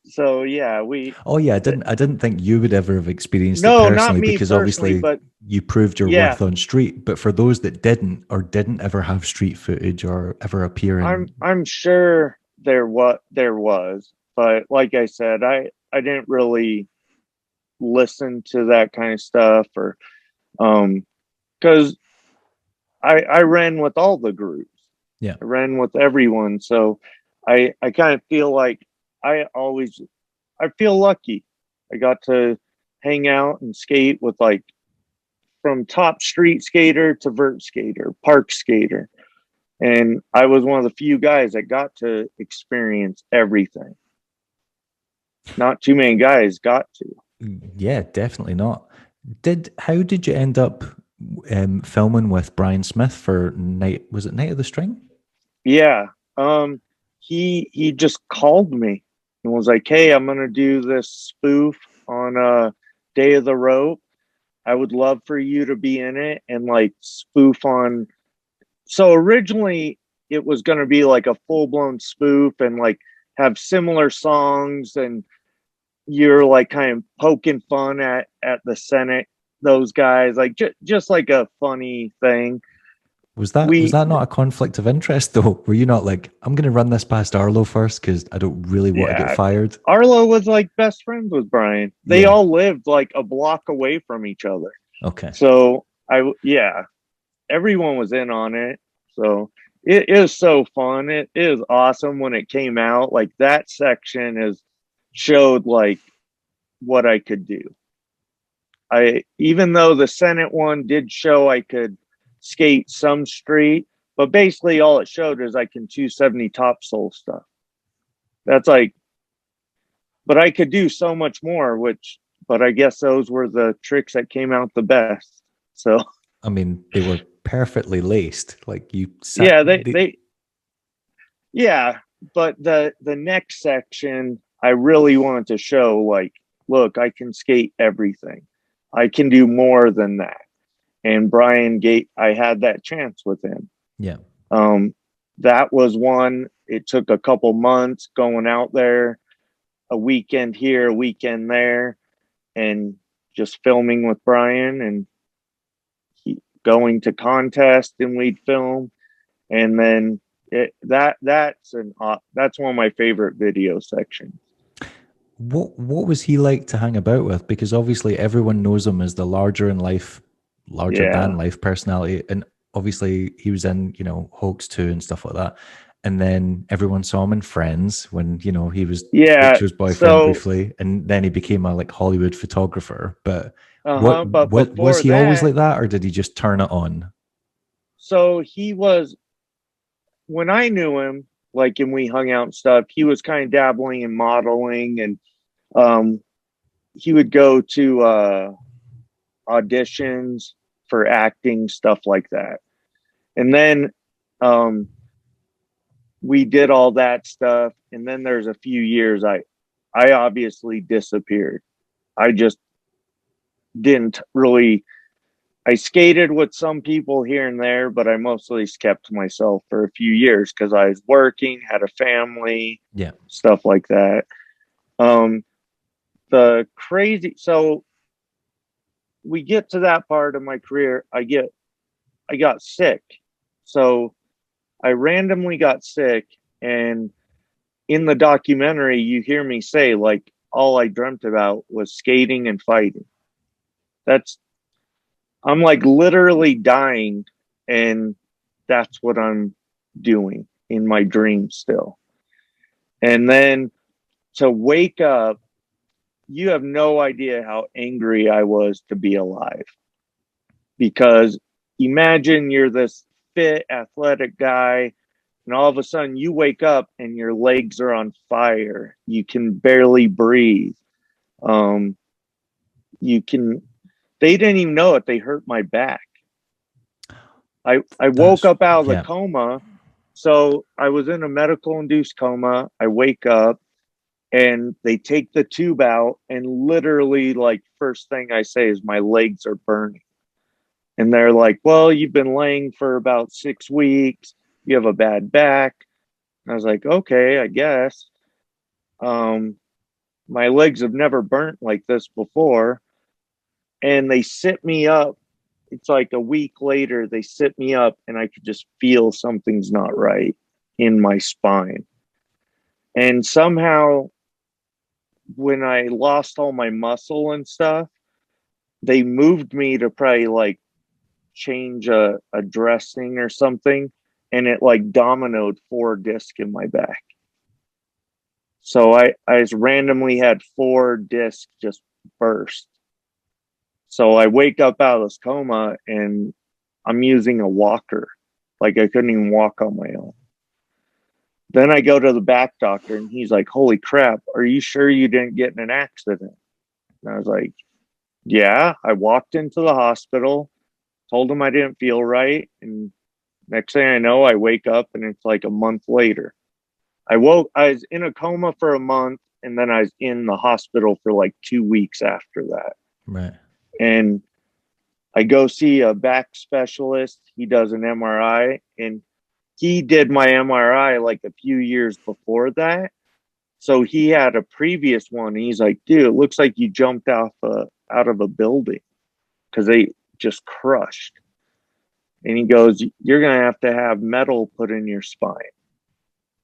so yeah, we. Oh yeah, I didn't think you would ever have experienced it personally, not me because obviously but you proved your worth on street. But for those that didn't ever have street footage or ever appear in, I'm sure there was, but like I said, I didn't really listen to that kind of stuff, or because I ran with all the groups. Yeah, I ran with everyone, so I kind of feel like I feel lucky. I got to hang out and skate with, like, from top street skater to vert skater, park skater, and I was one of the few guys that got to experience everything. Not too many guys got to. Yeah, definitely not. How did you end up filming with Brian Smith for Night of the String? Yeah. He just called me and was like, hey, I'm going to do this spoof on Day of the Rope. I would love for you to be in it and like spoof on. So originally it was going to be like a full-blown spoof and like have similar songs, and you're like kind of poking fun at the Senate, those guys, like just like a funny thing. Was that not a conflict of interest though? Were you not like, I'm going to run this past Arlo first because I don't really want to get Yeah, fired? Arlo was like best friends with Brian. They Yeah. all lived like a block away from each other. Okay. So yeah, everyone was in on it. So it is so fun. It is awesome when it came out. Like that section is showed like what I could do. Even though the Senate one did show I could skate some street, but basically all it showed is I can 270 topsoul stuff. That's like, but I could do so much more, but I guess those were the tricks that came out the best. So, I mean, they were perfectly laced. Like you sat, yeah, yeah, but the next section, I really wanted to show like, look, I can skate everything. I can do more than that. And Brian Gate, I had that chance with him. yeah. That was one. It took a couple months going out there, a weekend here, a weekend there, and just filming with Brian and going to contest, and we'd film. And then that's one of my favorite video sections. What was he like to hang about with? Because obviously everyone knows him as the larger than life personality, and obviously he was in Hoax 2 and stuff like that. And then everyone saw him in Friends when he was Rachel's boyfriend briefly, and then he became a like Hollywood photographer. But but what was he that, always like that, or did he just turn it on? So he was, when I knew him, like, and we hung out and stuff, he was kind of dabbling in modeling, and he would go to auditions for acting, stuff like that. And then we did all that stuff, and then there's a few years I obviously disappeared. I just didn't really. I skated with some people here and there, but I mostly kept to myself for a few years because I was working, had a family, stuff like that. So we get to that part of my career. I got sick. So I randomly got sick, and in the documentary, you hear me say, like, all I dreamt about was skating and fighting. I'm like literally dying, and that's what I'm doing in my dreams still. And then to wake up, you have no idea how angry I was to be alive. Because imagine you're this fit, athletic guy, and all of a sudden you wake up and your legs are on fire. You can barely breathe. They didn't even know it. They hurt my back. I woke up out of the coma. So I was in a medical induced coma. I wake up and they take the tube out, and literally, like, first thing I say is my legs are burning. And they're like, well, you've been laying for about 6 weeks. You have a bad back. And I was like, okay, I guess. My legs have never burnt like this before. And they sit me up. It's like a week later, they sit me up, and I could just feel something's not right in my spine. And somehow, when I lost all my muscle and stuff, they moved me to probably like change a dressing or something, and it like dominoed 4 discs in my back. So I just randomly had 4 discs just burst. So I wake up out of this coma, and I'm using a walker. Like, I couldn't even walk on my own. Then I go to the back doctor, and he's like, holy crap, are you sure you didn't get in an accident? And I was like, yeah. I walked into the hospital, told him I didn't feel right. And next thing I know, I wake up, and it's like a month later. I was in a coma for a month, and then I was in the hospital for like 2 weeks after that. Right. And I go see a back specialist. He does an MRI, and he did my MRI like a few years before that. So he had a previous one. And he's like, dude, it looks like you jumped out of a building because they just crushed. And he goes, you're going to have metal put in your spine.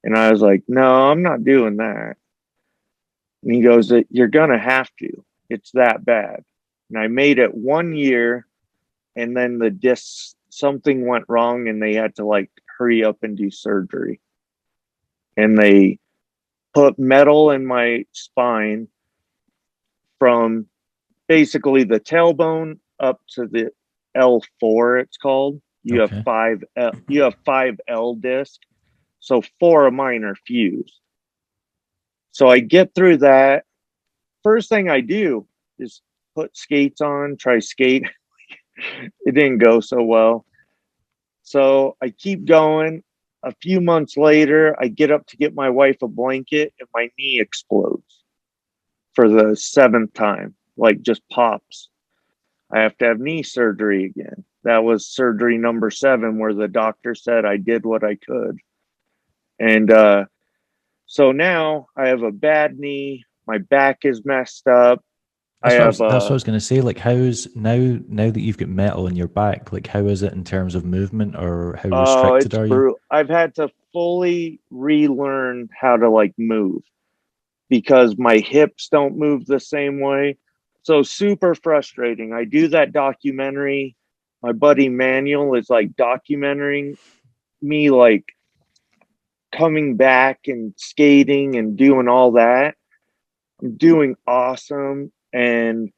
And I was like, no, I'm not doing that. And he goes, you're going to have to. It's that bad. And I made it 1 year, and then the disc, something went wrong, and they had to like hurry up and do surgery. And they put metal in my spine from basically the tailbone up to the L4, it's called. You Okay. have five L discs. So 4 of mine are fused. So I get through that. First thing I do is put skates on, try skate. It didn't go so well. So I keep going. A few months later, I get up to get my wife a blanket and my knee explodes for the 7th time, like just pops. I have to have knee surgery again. That was surgery number 7, where the doctor said I did what I could. And so now I have a bad knee. My back is messed up. That's what I was going to say. Like, how's now that you've got metal in your back? Like, how is it in terms of movement, or how restricted it's are you? brutal. I've had to fully relearn how to like move because my hips don't move the same way. So super frustrating. I do that documentary. My buddy Manuel is like documenting me, like coming back and skating and doing all that. I'm doing awesome. And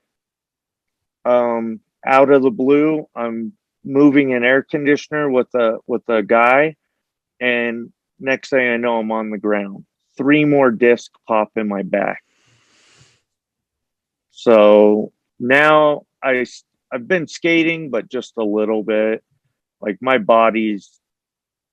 out of the blue, I'm moving an air conditioner with a guy, and next thing I know, I'm on the ground. 3 more discs pop in my back. So now I've been skating, but just a little bit. Like my body's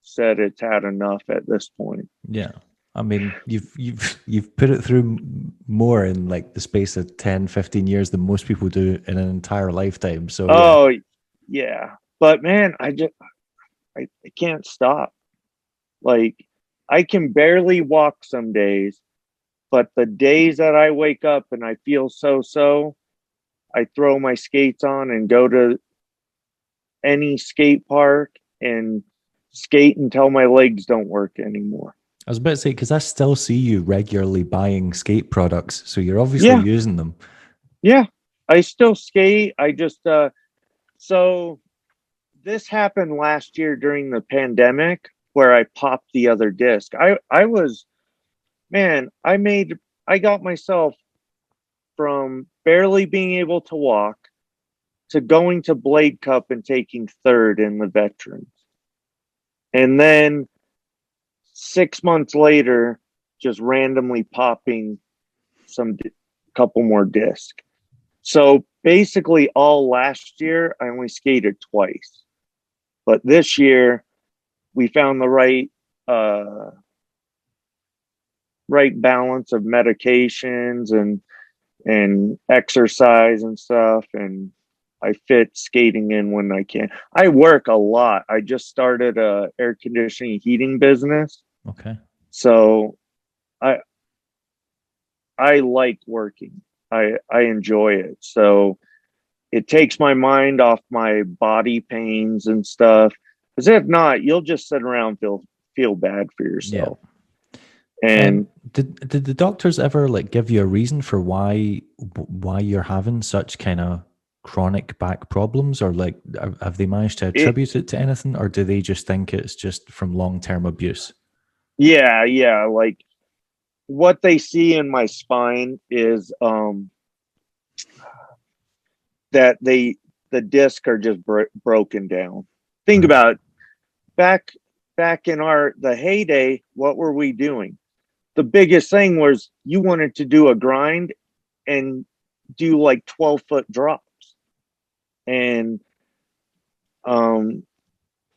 said it's had enough at this point. Yeah. I mean, you've put it through more in like the space of 10, 15 years than most people do in an entire lifetime. So Oh yeah. But man, I can't stop. Like I can barely walk some days, but the days that I wake up and I feel so, I throw my skates on and go to any skate park and skate until my legs don't work anymore. I was about to say, because I still see you regularly buying skate products, so you're obviously using them. Yeah, I still skate. I just so this happened last year during the pandemic where I popped the other disc. I was, man, I got myself from barely being able to walk to going to Blade Cup and taking 3rd in the veterans. And then 6 months later, just randomly popping couple more discs. So basically all last year, I only skated twice. But this year, we found the right balance of medications and exercise and stuff, and I fit skating in when I can. I work a lot. I just started a air conditioning heating business. Okay. So I like working. I enjoy it. So it takes my mind off my body pains and stuff. Because if not, you'll just sit around feel bad for yourself. Yeah. And did the doctors ever like give you a reason for why you're having such kind of chronic back problems, or like have they managed to attribute it to anything, or do they just think it's just from long-term abuse? Yeah. Like what they see in my spine is that the discs are just broken down. Think about back in the heyday, what were we doing? The biggest thing was you wanted to do a grind and do like 12-foot drops. And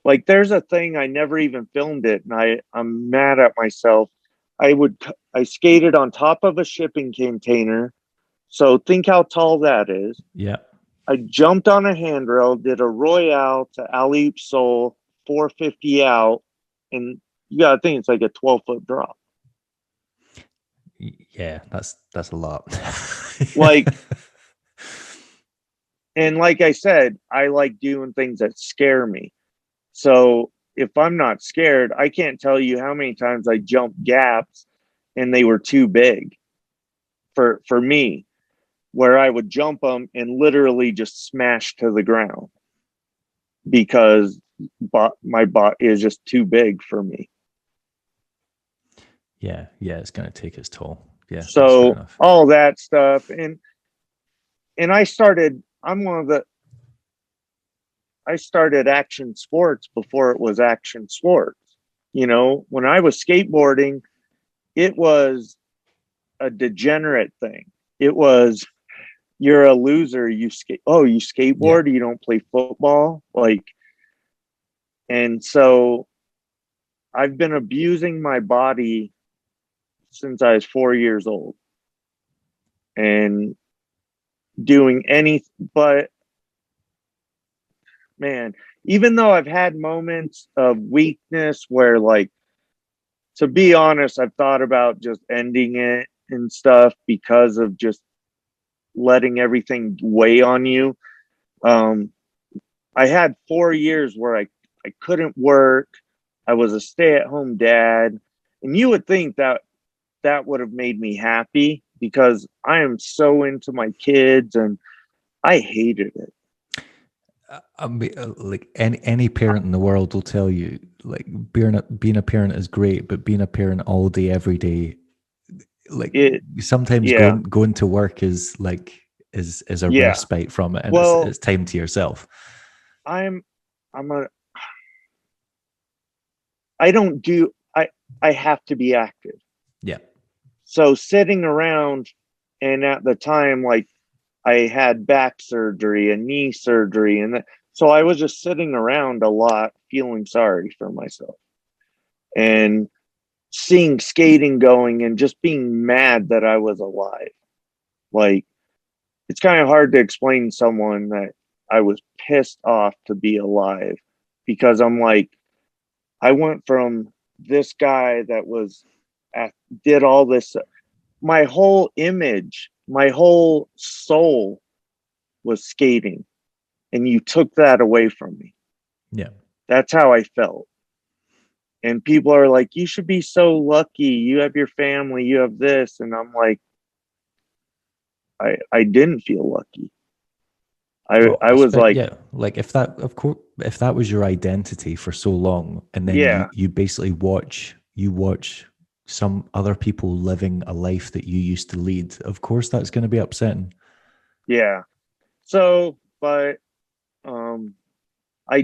like there's a thing, I never even filmed it, and I'm mad at myself. I skated on top of a shipping container. So think how tall that is. Yeah. I jumped on a handrail, did a royale to alley-oop soul, 450 out, and you gotta think it's like a 12-foot drop. Yeah, that's a lot. Like, and like I said, I like doing things that scare me. So if I'm not scared, I can't tell you how many times I jumped gaps and they were too big for me, where I would jump them and literally just smash to the ground because my bot is just too big for me. Yeah, it's going to take its toll. Yeah, that's fair So enough. all that stuff, and I started. I started action sports before it was action sports. You know, when I was skateboarding, it was a degenerate thing. It was, you're a loser. You skateboard. Yeah. You don't play football. Like, and so I've been abusing my body since I was 4 years old and doing but man, even though I've had moments of weakness where, like, to be honest, I've thought about just ending it and stuff because of just letting everything weigh on you. I had 4 years where I couldn't work. I was a stay-at-home dad, and you would think that that would have made me happy because I am so into my kids, and I hated it. I mean, like any parent in the world will tell you, like being a parent is great, but being a parent all day, every day, like sometimes Yeah. going to work is like is a Yeah. respite from it, and Well, it's time to yourself. I'm a I don't do I have to be active. Yeah. So sitting around, and at the time, like, I had back surgery and knee surgery, and so I was just sitting around a lot feeling sorry for myself and seeing skating going and just being mad that I was alive. Like, it's kind of hard to explain to someone that I was pissed off to be alive, because I'm like, I went from this guy that did all this. My whole image, my whole soul was skating, and you took that away from me. Yeah. That's how I felt. And people are like, you should be so lucky. You have your family, you have this. And I'm like, I didn't feel lucky. Well, I was like, yeah, like if that, of course, if that was your identity for so long, and then yeah, you basically watch some other people living a life that you used to lead, of course that's going to be upsetting. yeah. So, but um, I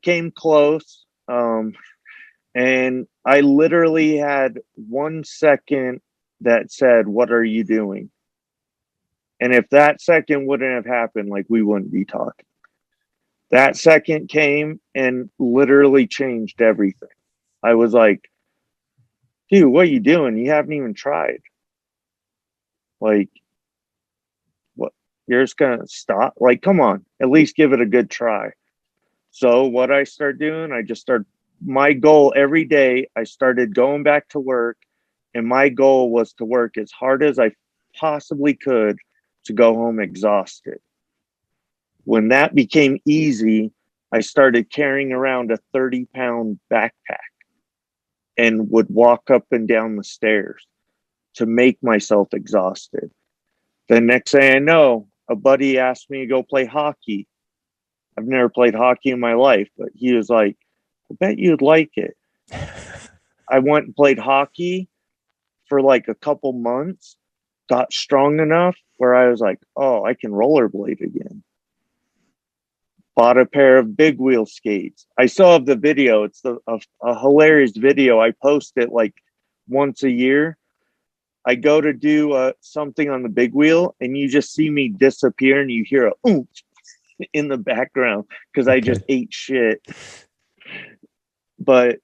came close. And I literally had 1 second that said, "What are you doing?" And if that second wouldn't have happened, like, we wouldn't be talking. That second came and literally changed everything. I was like, dude, what are you doing? You haven't even tried. Like, what? You're just going to stop? Like, come on, at least give it a good try. So what I started doing, my goal every day, I started going back to work, and my goal was to work as hard as I possibly could to go home exhausted. When that became easy, I started carrying around a 30-pound backpack and would walk up and down the stairs to make myself exhausted. The next thing I know, a buddy asked me to go play hockey. I've never played hockey in my life, but he was like, I bet you'd like it. I went and played hockey for like a couple months, got strong enough where I was like, oh, I can rollerblade again. Bought a pair of big wheel skates. I still have the video. It's a hilarious video. I post it like once a year. I go to do something on the big wheel, and you just see me disappear, and you hear a oomph in the background because I just ate shit. But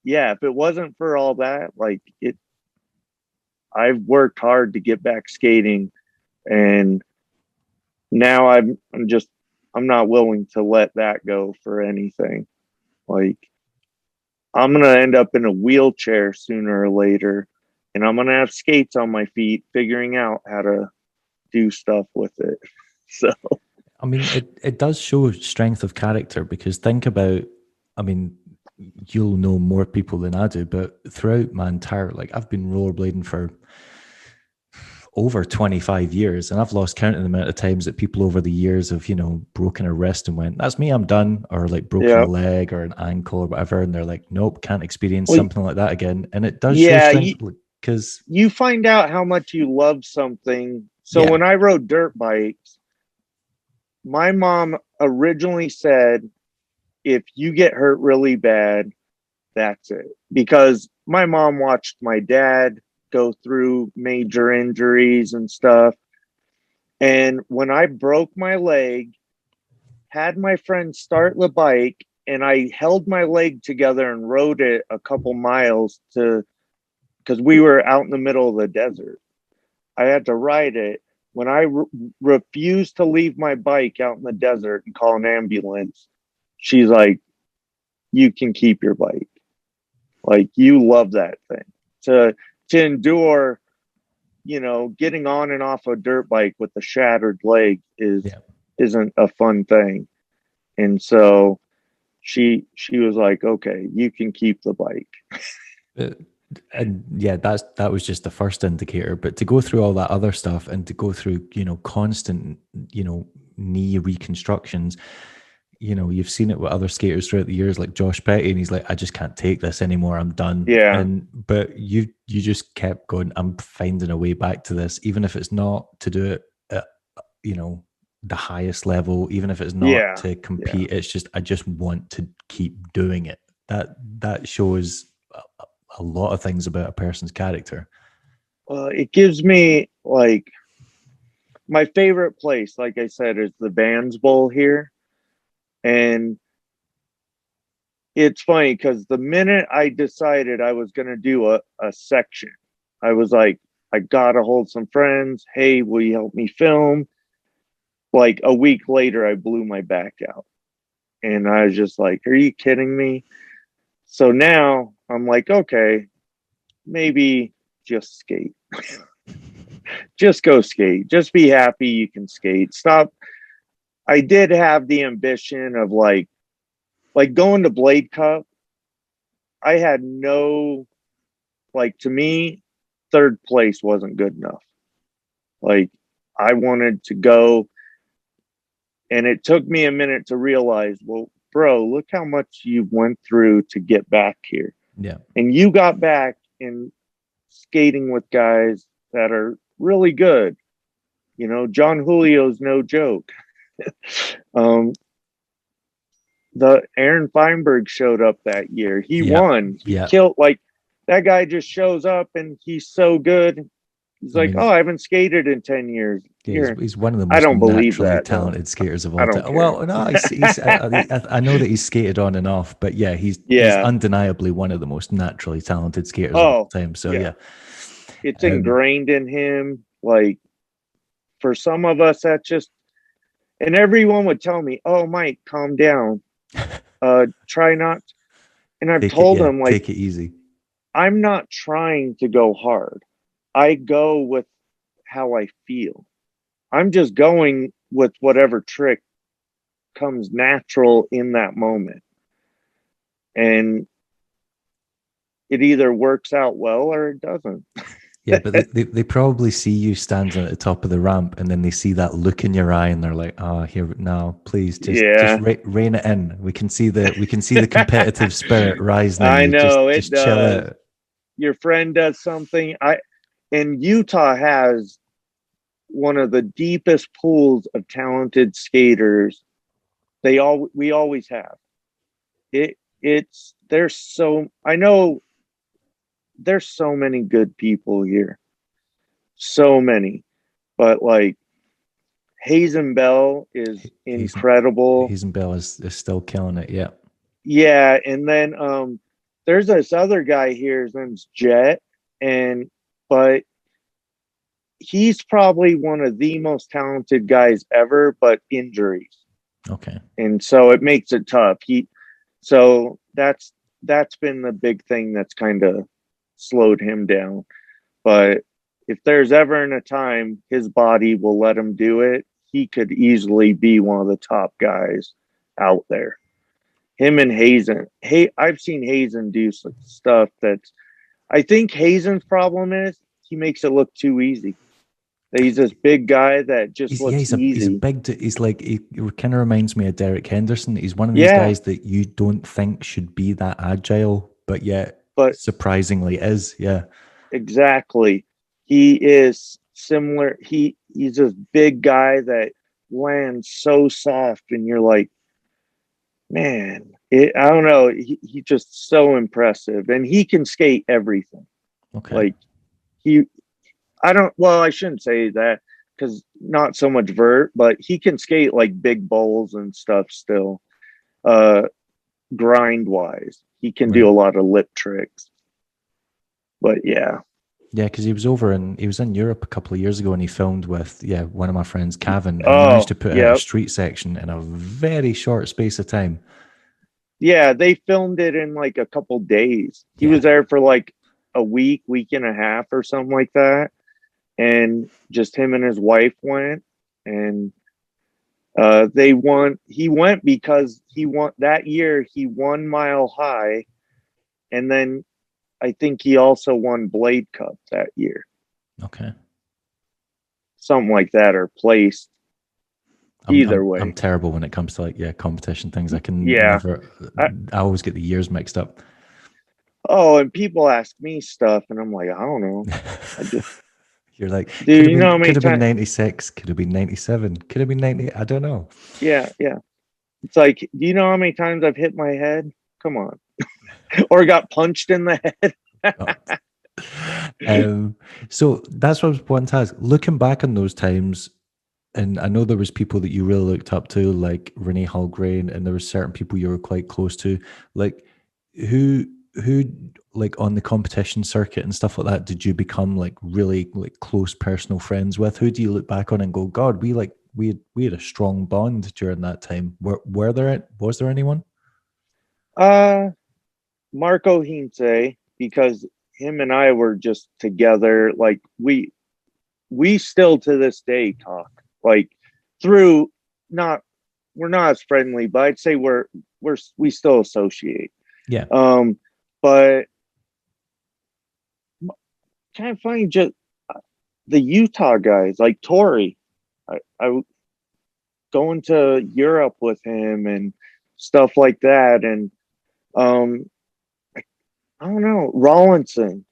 yeah, if it wasn't for all that, like, I've worked hard to get back skating, and now I'm not willing to let that go for anything. Like, I'm going to end up in a wheelchair sooner or later, and I'm going to have skates on my feet, figuring out how to do stuff with it. So, I mean, it does show strength of character, because think about, I mean, you'll know more people than I do, but throughout my entire, like, I've been rollerblading for over 25 years, and I've lost count of the amount of times that people over the years have, broken a wrist and went, that's me, I'm done, or like broken yeah. a leg or an ankle or whatever, and they're like, nope, can't experience Well, something like that again. And it does show yeah, strength, because you find out how much you love something. So Yeah. when I rode dirt bikes, my mom originally said, if you get hurt really bad, that's it. Because my mom watched my dad go through major injuries and stuff. And when I broke my leg, had my friend start the bike, and I held my leg together and rode it a couple miles because we were out in the middle of the desert. I had to ride it. When I refused to leave my bike out in the desert and call an ambulance, she's like, you can keep your bike. Like, you love that thing. To endure, getting on and off a dirt bike with a shattered leg isn't a fun thing. And so she was like, okay, you can keep the bike. And yeah, that was just the first indicator. But to go through all that other stuff, and to go through, constant, knee reconstructions, you've seen it with other skaters throughout the years, like Josh Petty, and he's like, I just can't take this anymore, I'm done. Yeah. But you just kept going, I'm finding a way back to this, even if it's not to do it at, the highest level, even if it's not to compete. It's just, I just want to keep doing it. That shows a lot of things about a person's character. It gives me, like, my favorite place, like I said, is the Vans Bowl here. And it's funny because the minute I decided I was going to do a section, I was like, I got to hold some friends. Hey, will you help me film? Like a week later, I blew my back out. And I was just like, are you kidding me? So now I'm like, okay, maybe just skate. Just go skate. Just be happy you can skate. Stop. I did have the ambition of like going to Blade Cup. I had no, like, to me, third place wasn't good enough. Like, I wanted to go, and it took me a minute to realize, well, bro, look how much you went through to get back here. Yeah. And you got back in skating with guys that are really good. John Julio's no joke. The Aaron Feinberg showed up that year. He won. He killed. Like, that guy just shows up and he's so good. He's like, I haven't skated in 10 years. Yeah, he's one of the most naturally talented skaters of all time. Well, no, I know that he's skated on and off, but yeah, he's undeniably one of the most naturally talented skaters of all time. So yeah. It's ingrained in him. Like, for some of us, that's just, and everyone would tell me, oh, Mike, calm down. Try not. And I've told them, like, take it easy. I'm not trying to go hard. I go with how I feel. I'm just going with whatever trick comes natural in that moment. And it either works out well or it doesn't. Yeah, but they probably see you standing at the top of the ramp, and then they see that look in your eye, and they're like, "Oh, here now, please, just rein it in. We can see the competitive spirit rising." I know just chill out. Your friend does something. And Utah has one of the deepest pools of talented skaters. We always have. I know there's so many good people here. So many. But, like, Hazen Bell is incredible. Hazen Bell is still killing it, yeah. Yeah, and then there's this other guy here, his name's Jet, but he's probably one of the most talented guys ever, but injuries. Okay. And so it makes it tough. So that's that's been the big thing that's kind of slowed him down. But if there's ever in a time his body will let him do it, he could easily be one of the top guys out there. Him and Hazen. Hey, I've seen Hazen do some stuff that's, I think Hazen's problem is he makes it look too easy. He's this big guy that just looks he's easy. a big, he's like, he kind of reminds me of Derek Henderson. He's one of these Yeah. guys that you don't think should be that agile, but yet But surprisingly is. Yeah. exactly. He is similar. He's this big guy that lands so soft, and you're like, man, I don't know. He's just so impressive, and he can skate everything. Okay. Like I shouldn't say that because not so much vert, but he can skate like big bowls and stuff still. Grind wise, he can do a lot of lip tricks. But yeah. Yeah, because he was in Europe a couple of years ago, and he filmed with one of my friends, Cavan, and Oh, managed to put out yep. a street section in a very short space of time. Yeah, they filmed it in like a couple days. He was there for like a week and a half or something like that. And just him and his wife went, and they won. He went because he won that year. He won Mile High, and then I think he also won Blade Cup that year. Okay. Something like that, or placed. Either way. I'm terrible when it comes to like, competition things. I can I always get the years mixed up. Oh, and people ask me stuff, and I'm like, I don't know. You're like, dude, could have been 96, could have been 97, could have been 90. I don't know. Yeah. It's like, do you know how many times I've hit my head? Come on. Or got punched in the head. So that's what I was wanting to ask. Looking back on those times, and I know there was people that you really looked up to, like Renee Hallgren, and there was certain people you were quite close to. Like, who like on the competition circuit and stuff like that, did you become like really like close personal friends with? Who do you look back on and go, God, we had a strong bond during that time? Was there anyone? Marco Hintze, because him and I were just together. Like we still to this day talk, like through we're not as friendly, but I'd say we still associate. Yeah. But kind of funny, just the Utah guys like Tori. I going to Europe with him and stuff like that, and I don't know, Rawlinson.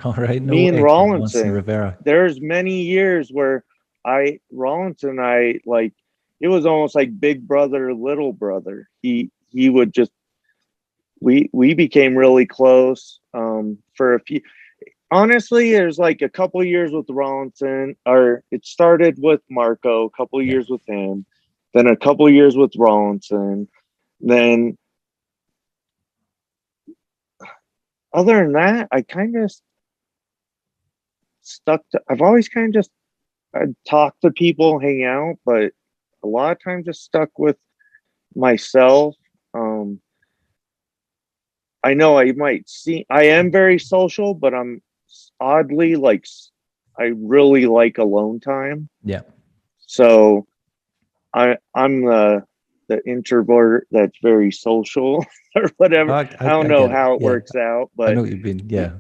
All right, me and Rawlinson Rivera. There's many years where Rawlinson, like, it was almost like big brother, little brother. He would just, we became really close for a few. Honestly, there's like a couple of years with Rawlinson, or it started with Marco, a couple of years with him, then a couple of years with Rawlinson, then other than that, I kind of I've always kind of just, I'd talk to people, hang out, but a lot of times just stuck with myself. I know I am very social, but I'm oddly like, I really like alone time. Yeah. So I'm the introvert that's very social or whatever. I don't know how it works out, but I know what you've been. Yeah.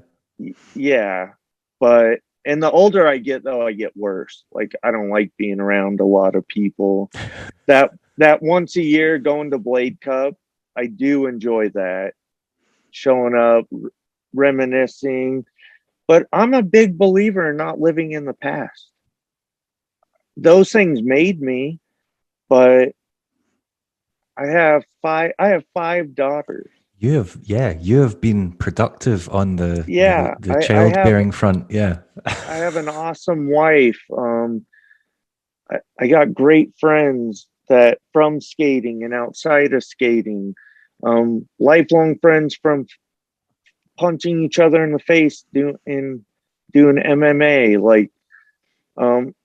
Yeah. But, and the older I get, though, I get worse. Like, I don't like being around a lot of people. That once a year going to Blade Cup, I do enjoy that. Showing up, reminiscing. But I'm a big believer in not living in the past. Those things made me, but I have five daughters. You have been productive on the childbearing front. Yeah. I have an awesome wife. I got great friends that from skating and outside of skating, lifelong friends from punching each other in the face doing MMA. Like,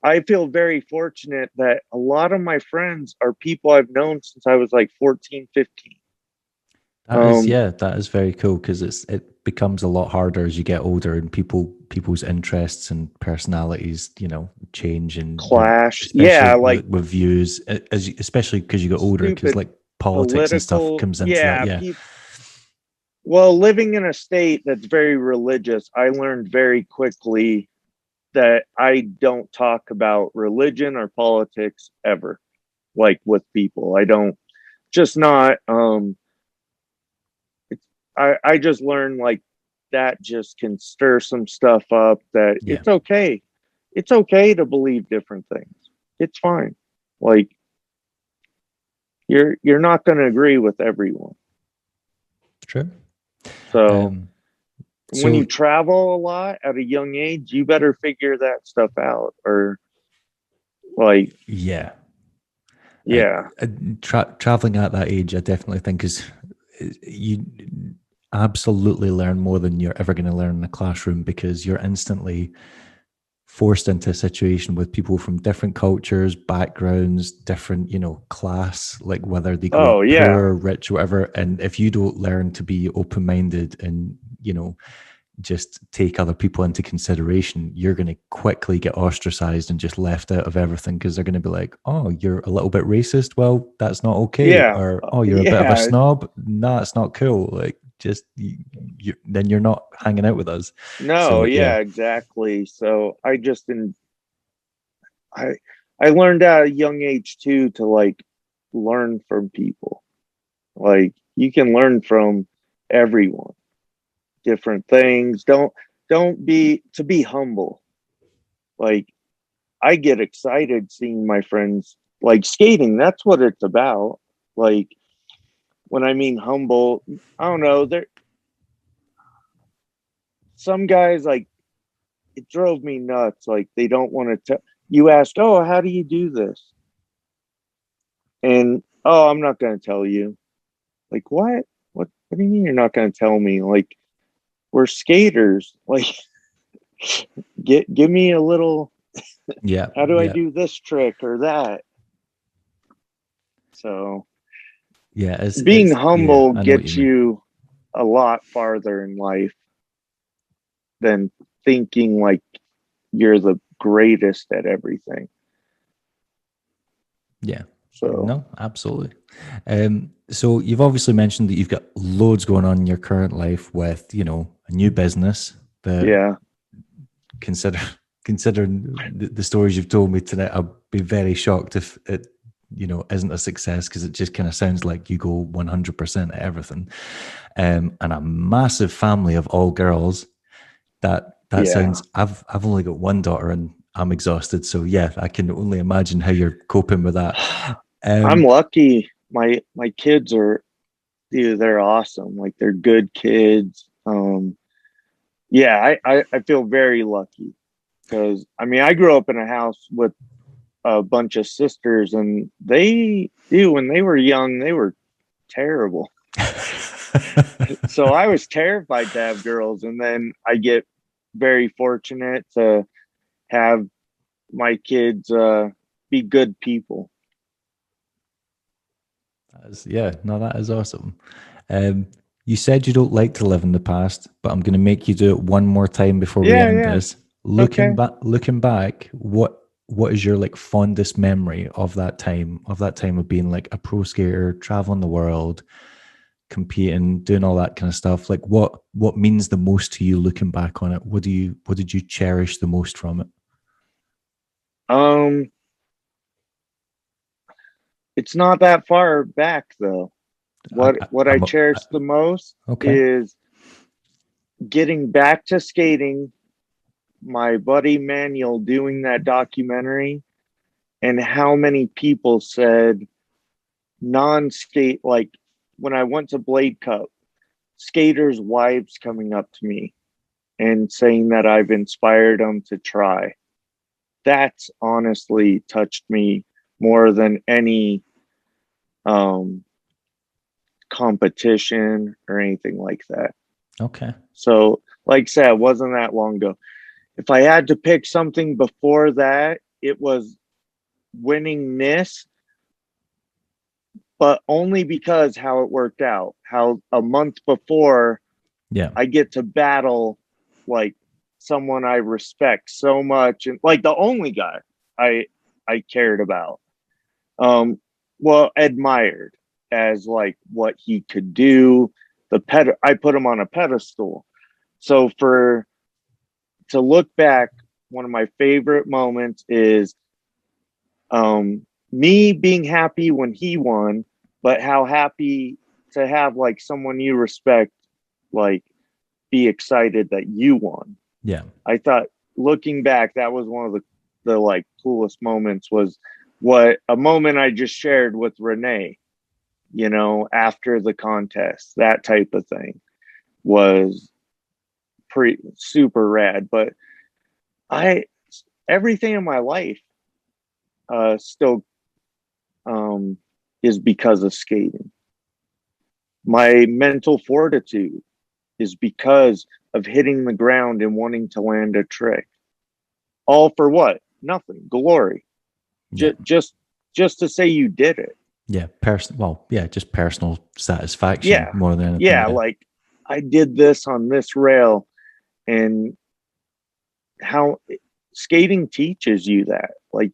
I feel very fortunate that a lot of my friends are people I've known since I was like 14, 15. That is very cool because it becomes a lot harder as you get older and people's interests and personalities, change and clash. especially Yeah, like with views especially because you get older because stupid like politics and stuff political. comes into that. Yeah, Yeah. well, living in a state that's very religious, I learned very quickly that I don't talk about religion or politics ever, like with people. I don't, just not. I just learned like that just can stir some stuff up. That Yeah. it's okay to believe different things. It's fine. Like you're not going to agree with everyone. True. So Um, when so you travel a lot at a young age, you better figure that stuff out. Or like, yeah, I, yeah, traveling at that age, I definitely think is you absolutely learn more than you're ever going to learn in a classroom because you're instantly forced into a situation with people from different cultures, backgrounds, different, class, like whether they grew oh up yeah, poor, rich, whatever. And if you don't learn to be open minded and, just take other people into consideration, you're going to quickly get ostracized and just left out of everything because they're going to be like, oh, you're a little bit racist. Well, that's not okay. yeah, Or, oh, you're a bit of a yeah. snob. No, it's not cool. Like, just then you're not hanging out with us. No, So, yeah. yeah, exactly. So I I learned at a young age too to like learn from people. Like you can learn from everyone, different things. Don't be to be humble. Like I get excited seeing my friends like skating. That's what it's about. Like when I mean humble, I don't know. There some guys like it drove me nuts. Like they don't want to tell you ask, oh, how do you do this? And oh, I'm not going to tell you. Like what? What do you mean you're not going to tell me? Like we're skaters. Like give me a little. Yeah. How do I Yeah. do this trick or that? So Yeah. being Yeah, humble I know what you gets mean. you a lot farther in life than thinking like you're the greatest at everything. Yeah. So No, absolutely. So you've obviously mentioned that you've got loads going on in your current life with, a new business that yeah, consider considering the stories you've told me tonight, I'd be very shocked if it, isn't a success because it just kind of sounds like you go 100% at everything. And a massive family of all girls. That yeah. sounds. I've only got one daughter and I'm exhausted. So yeah, I can only imagine how you're coping with that. I'm Um, lucky. My kids are, dude, they're awesome. Like they're good kids. Yeah, I feel very lucky because I mean I grew up in a house with a bunch of sisters, and they, dude, when they were young, they were terrible. So I was terrified to have girls, and then I get very fortunate to have my kids be good people. yeah, no, that is awesome. Um, you said you don't like to live in the past, but I'm going to make you do it one more time before we Yeah, end yeah, this. okay. Looking back, what is your like fondest memory of that time of being like a pro skater, traveling the world, competing, doing all that kind of stuff? Like what means the most to you looking back on it? What did you cherish the most from it? Um, it's not that far back though. What I I'm cherish the most okay. is getting back to skating, my buddy Manuel doing that documentary, and how many people said non-skate, like when I went to Blade Cup, skaters' wives coming up to me and saying that I've inspired them to try. That's honestly touched me more than any um, competition or anything like that. Okay. So, like I said, it wasn't that long ago. If I had to pick something before that, it was winning NISS but only because how it worked out, how a month before Yeah. I get to battle like someone I respect so much, and like the only guy I cared about, well, admired as like what he could do. I put him on a pedestal. So to look back, one of my favorite moments is me being happy when he won, but how happy to have like someone you respect like be excited that you won. Yeah. I thought, looking back, that was one of the like coolest moments, was what a moment I just shared with Renee, you know, after the contest. That type of thing was pretty super rad. But everything in my life still is because of skating. My mental fortitude is because of hitting the ground and wanting to land a trick. All for what? Nothing. Glory. Yeah. Just to say you did it. Yeah. Just personal satisfaction more than anything. Yeah, like I did this on this rail, and how skating teaches you that, like,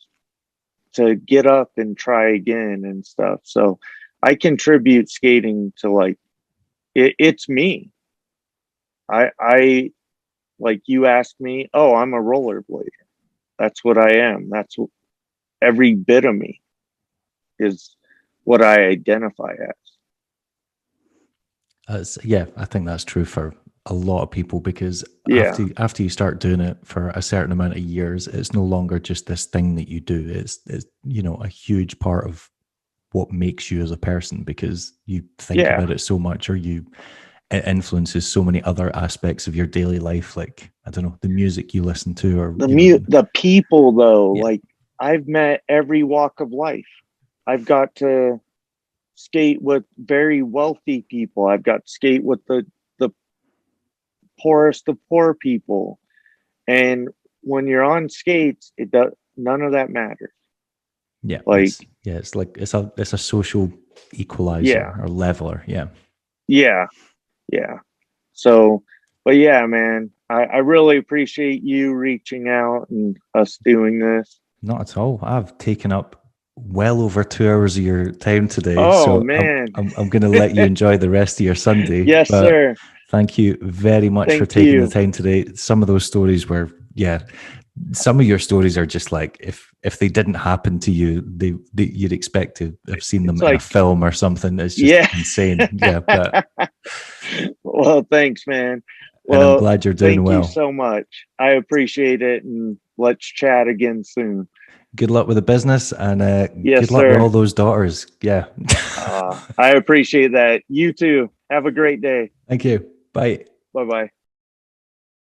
to get up and try again and stuff. So I contribute skating to like it's me. I like, you asked me, oh, I'm a rollerblader. That's what I am. That's what, every bit of me is what I identify as. I think that's true for a lot of people, because Yeah. after you start doing it for a certain amount of years, it's no longer just this thing that you do. It's you know, a huge part of what makes you as a person, because you think Yeah. about it so much, or it influences so many other aspects of your daily life. Like, I don't know, the music you listen to, or the people though. Yeah. Like, I've met every walk of life. I've got to skate with very wealthy people. I've got to skate with the poorest of poor people. And when you're on skates, none of that matters. Yeah. Like, it's like it's a social equalizer or leveler. Yeah. Yeah. So, but yeah, man, I really appreciate you reaching out and us doing this. Not at all. I've taken up well over 2 hours of your time today. Oh, So man. I'm going to let you enjoy the rest of your Sunday. Yes, but sir. Thank you very much for Thank taking you. the time today. Some of those stories were, some of your stories are just like, if they didn't happen to you, you'd expect to have seen them in a film or something. It's just insane. Yeah. But, well, thanks, man. Well, and I'm glad you're doing well. Thank you so much. I appreciate it. And let's chat again soon. Good luck with the business, and yes, good luck with all those daughters. Yeah. I appreciate that. You too. Have a great day. Thank you. Bye. Bye-bye.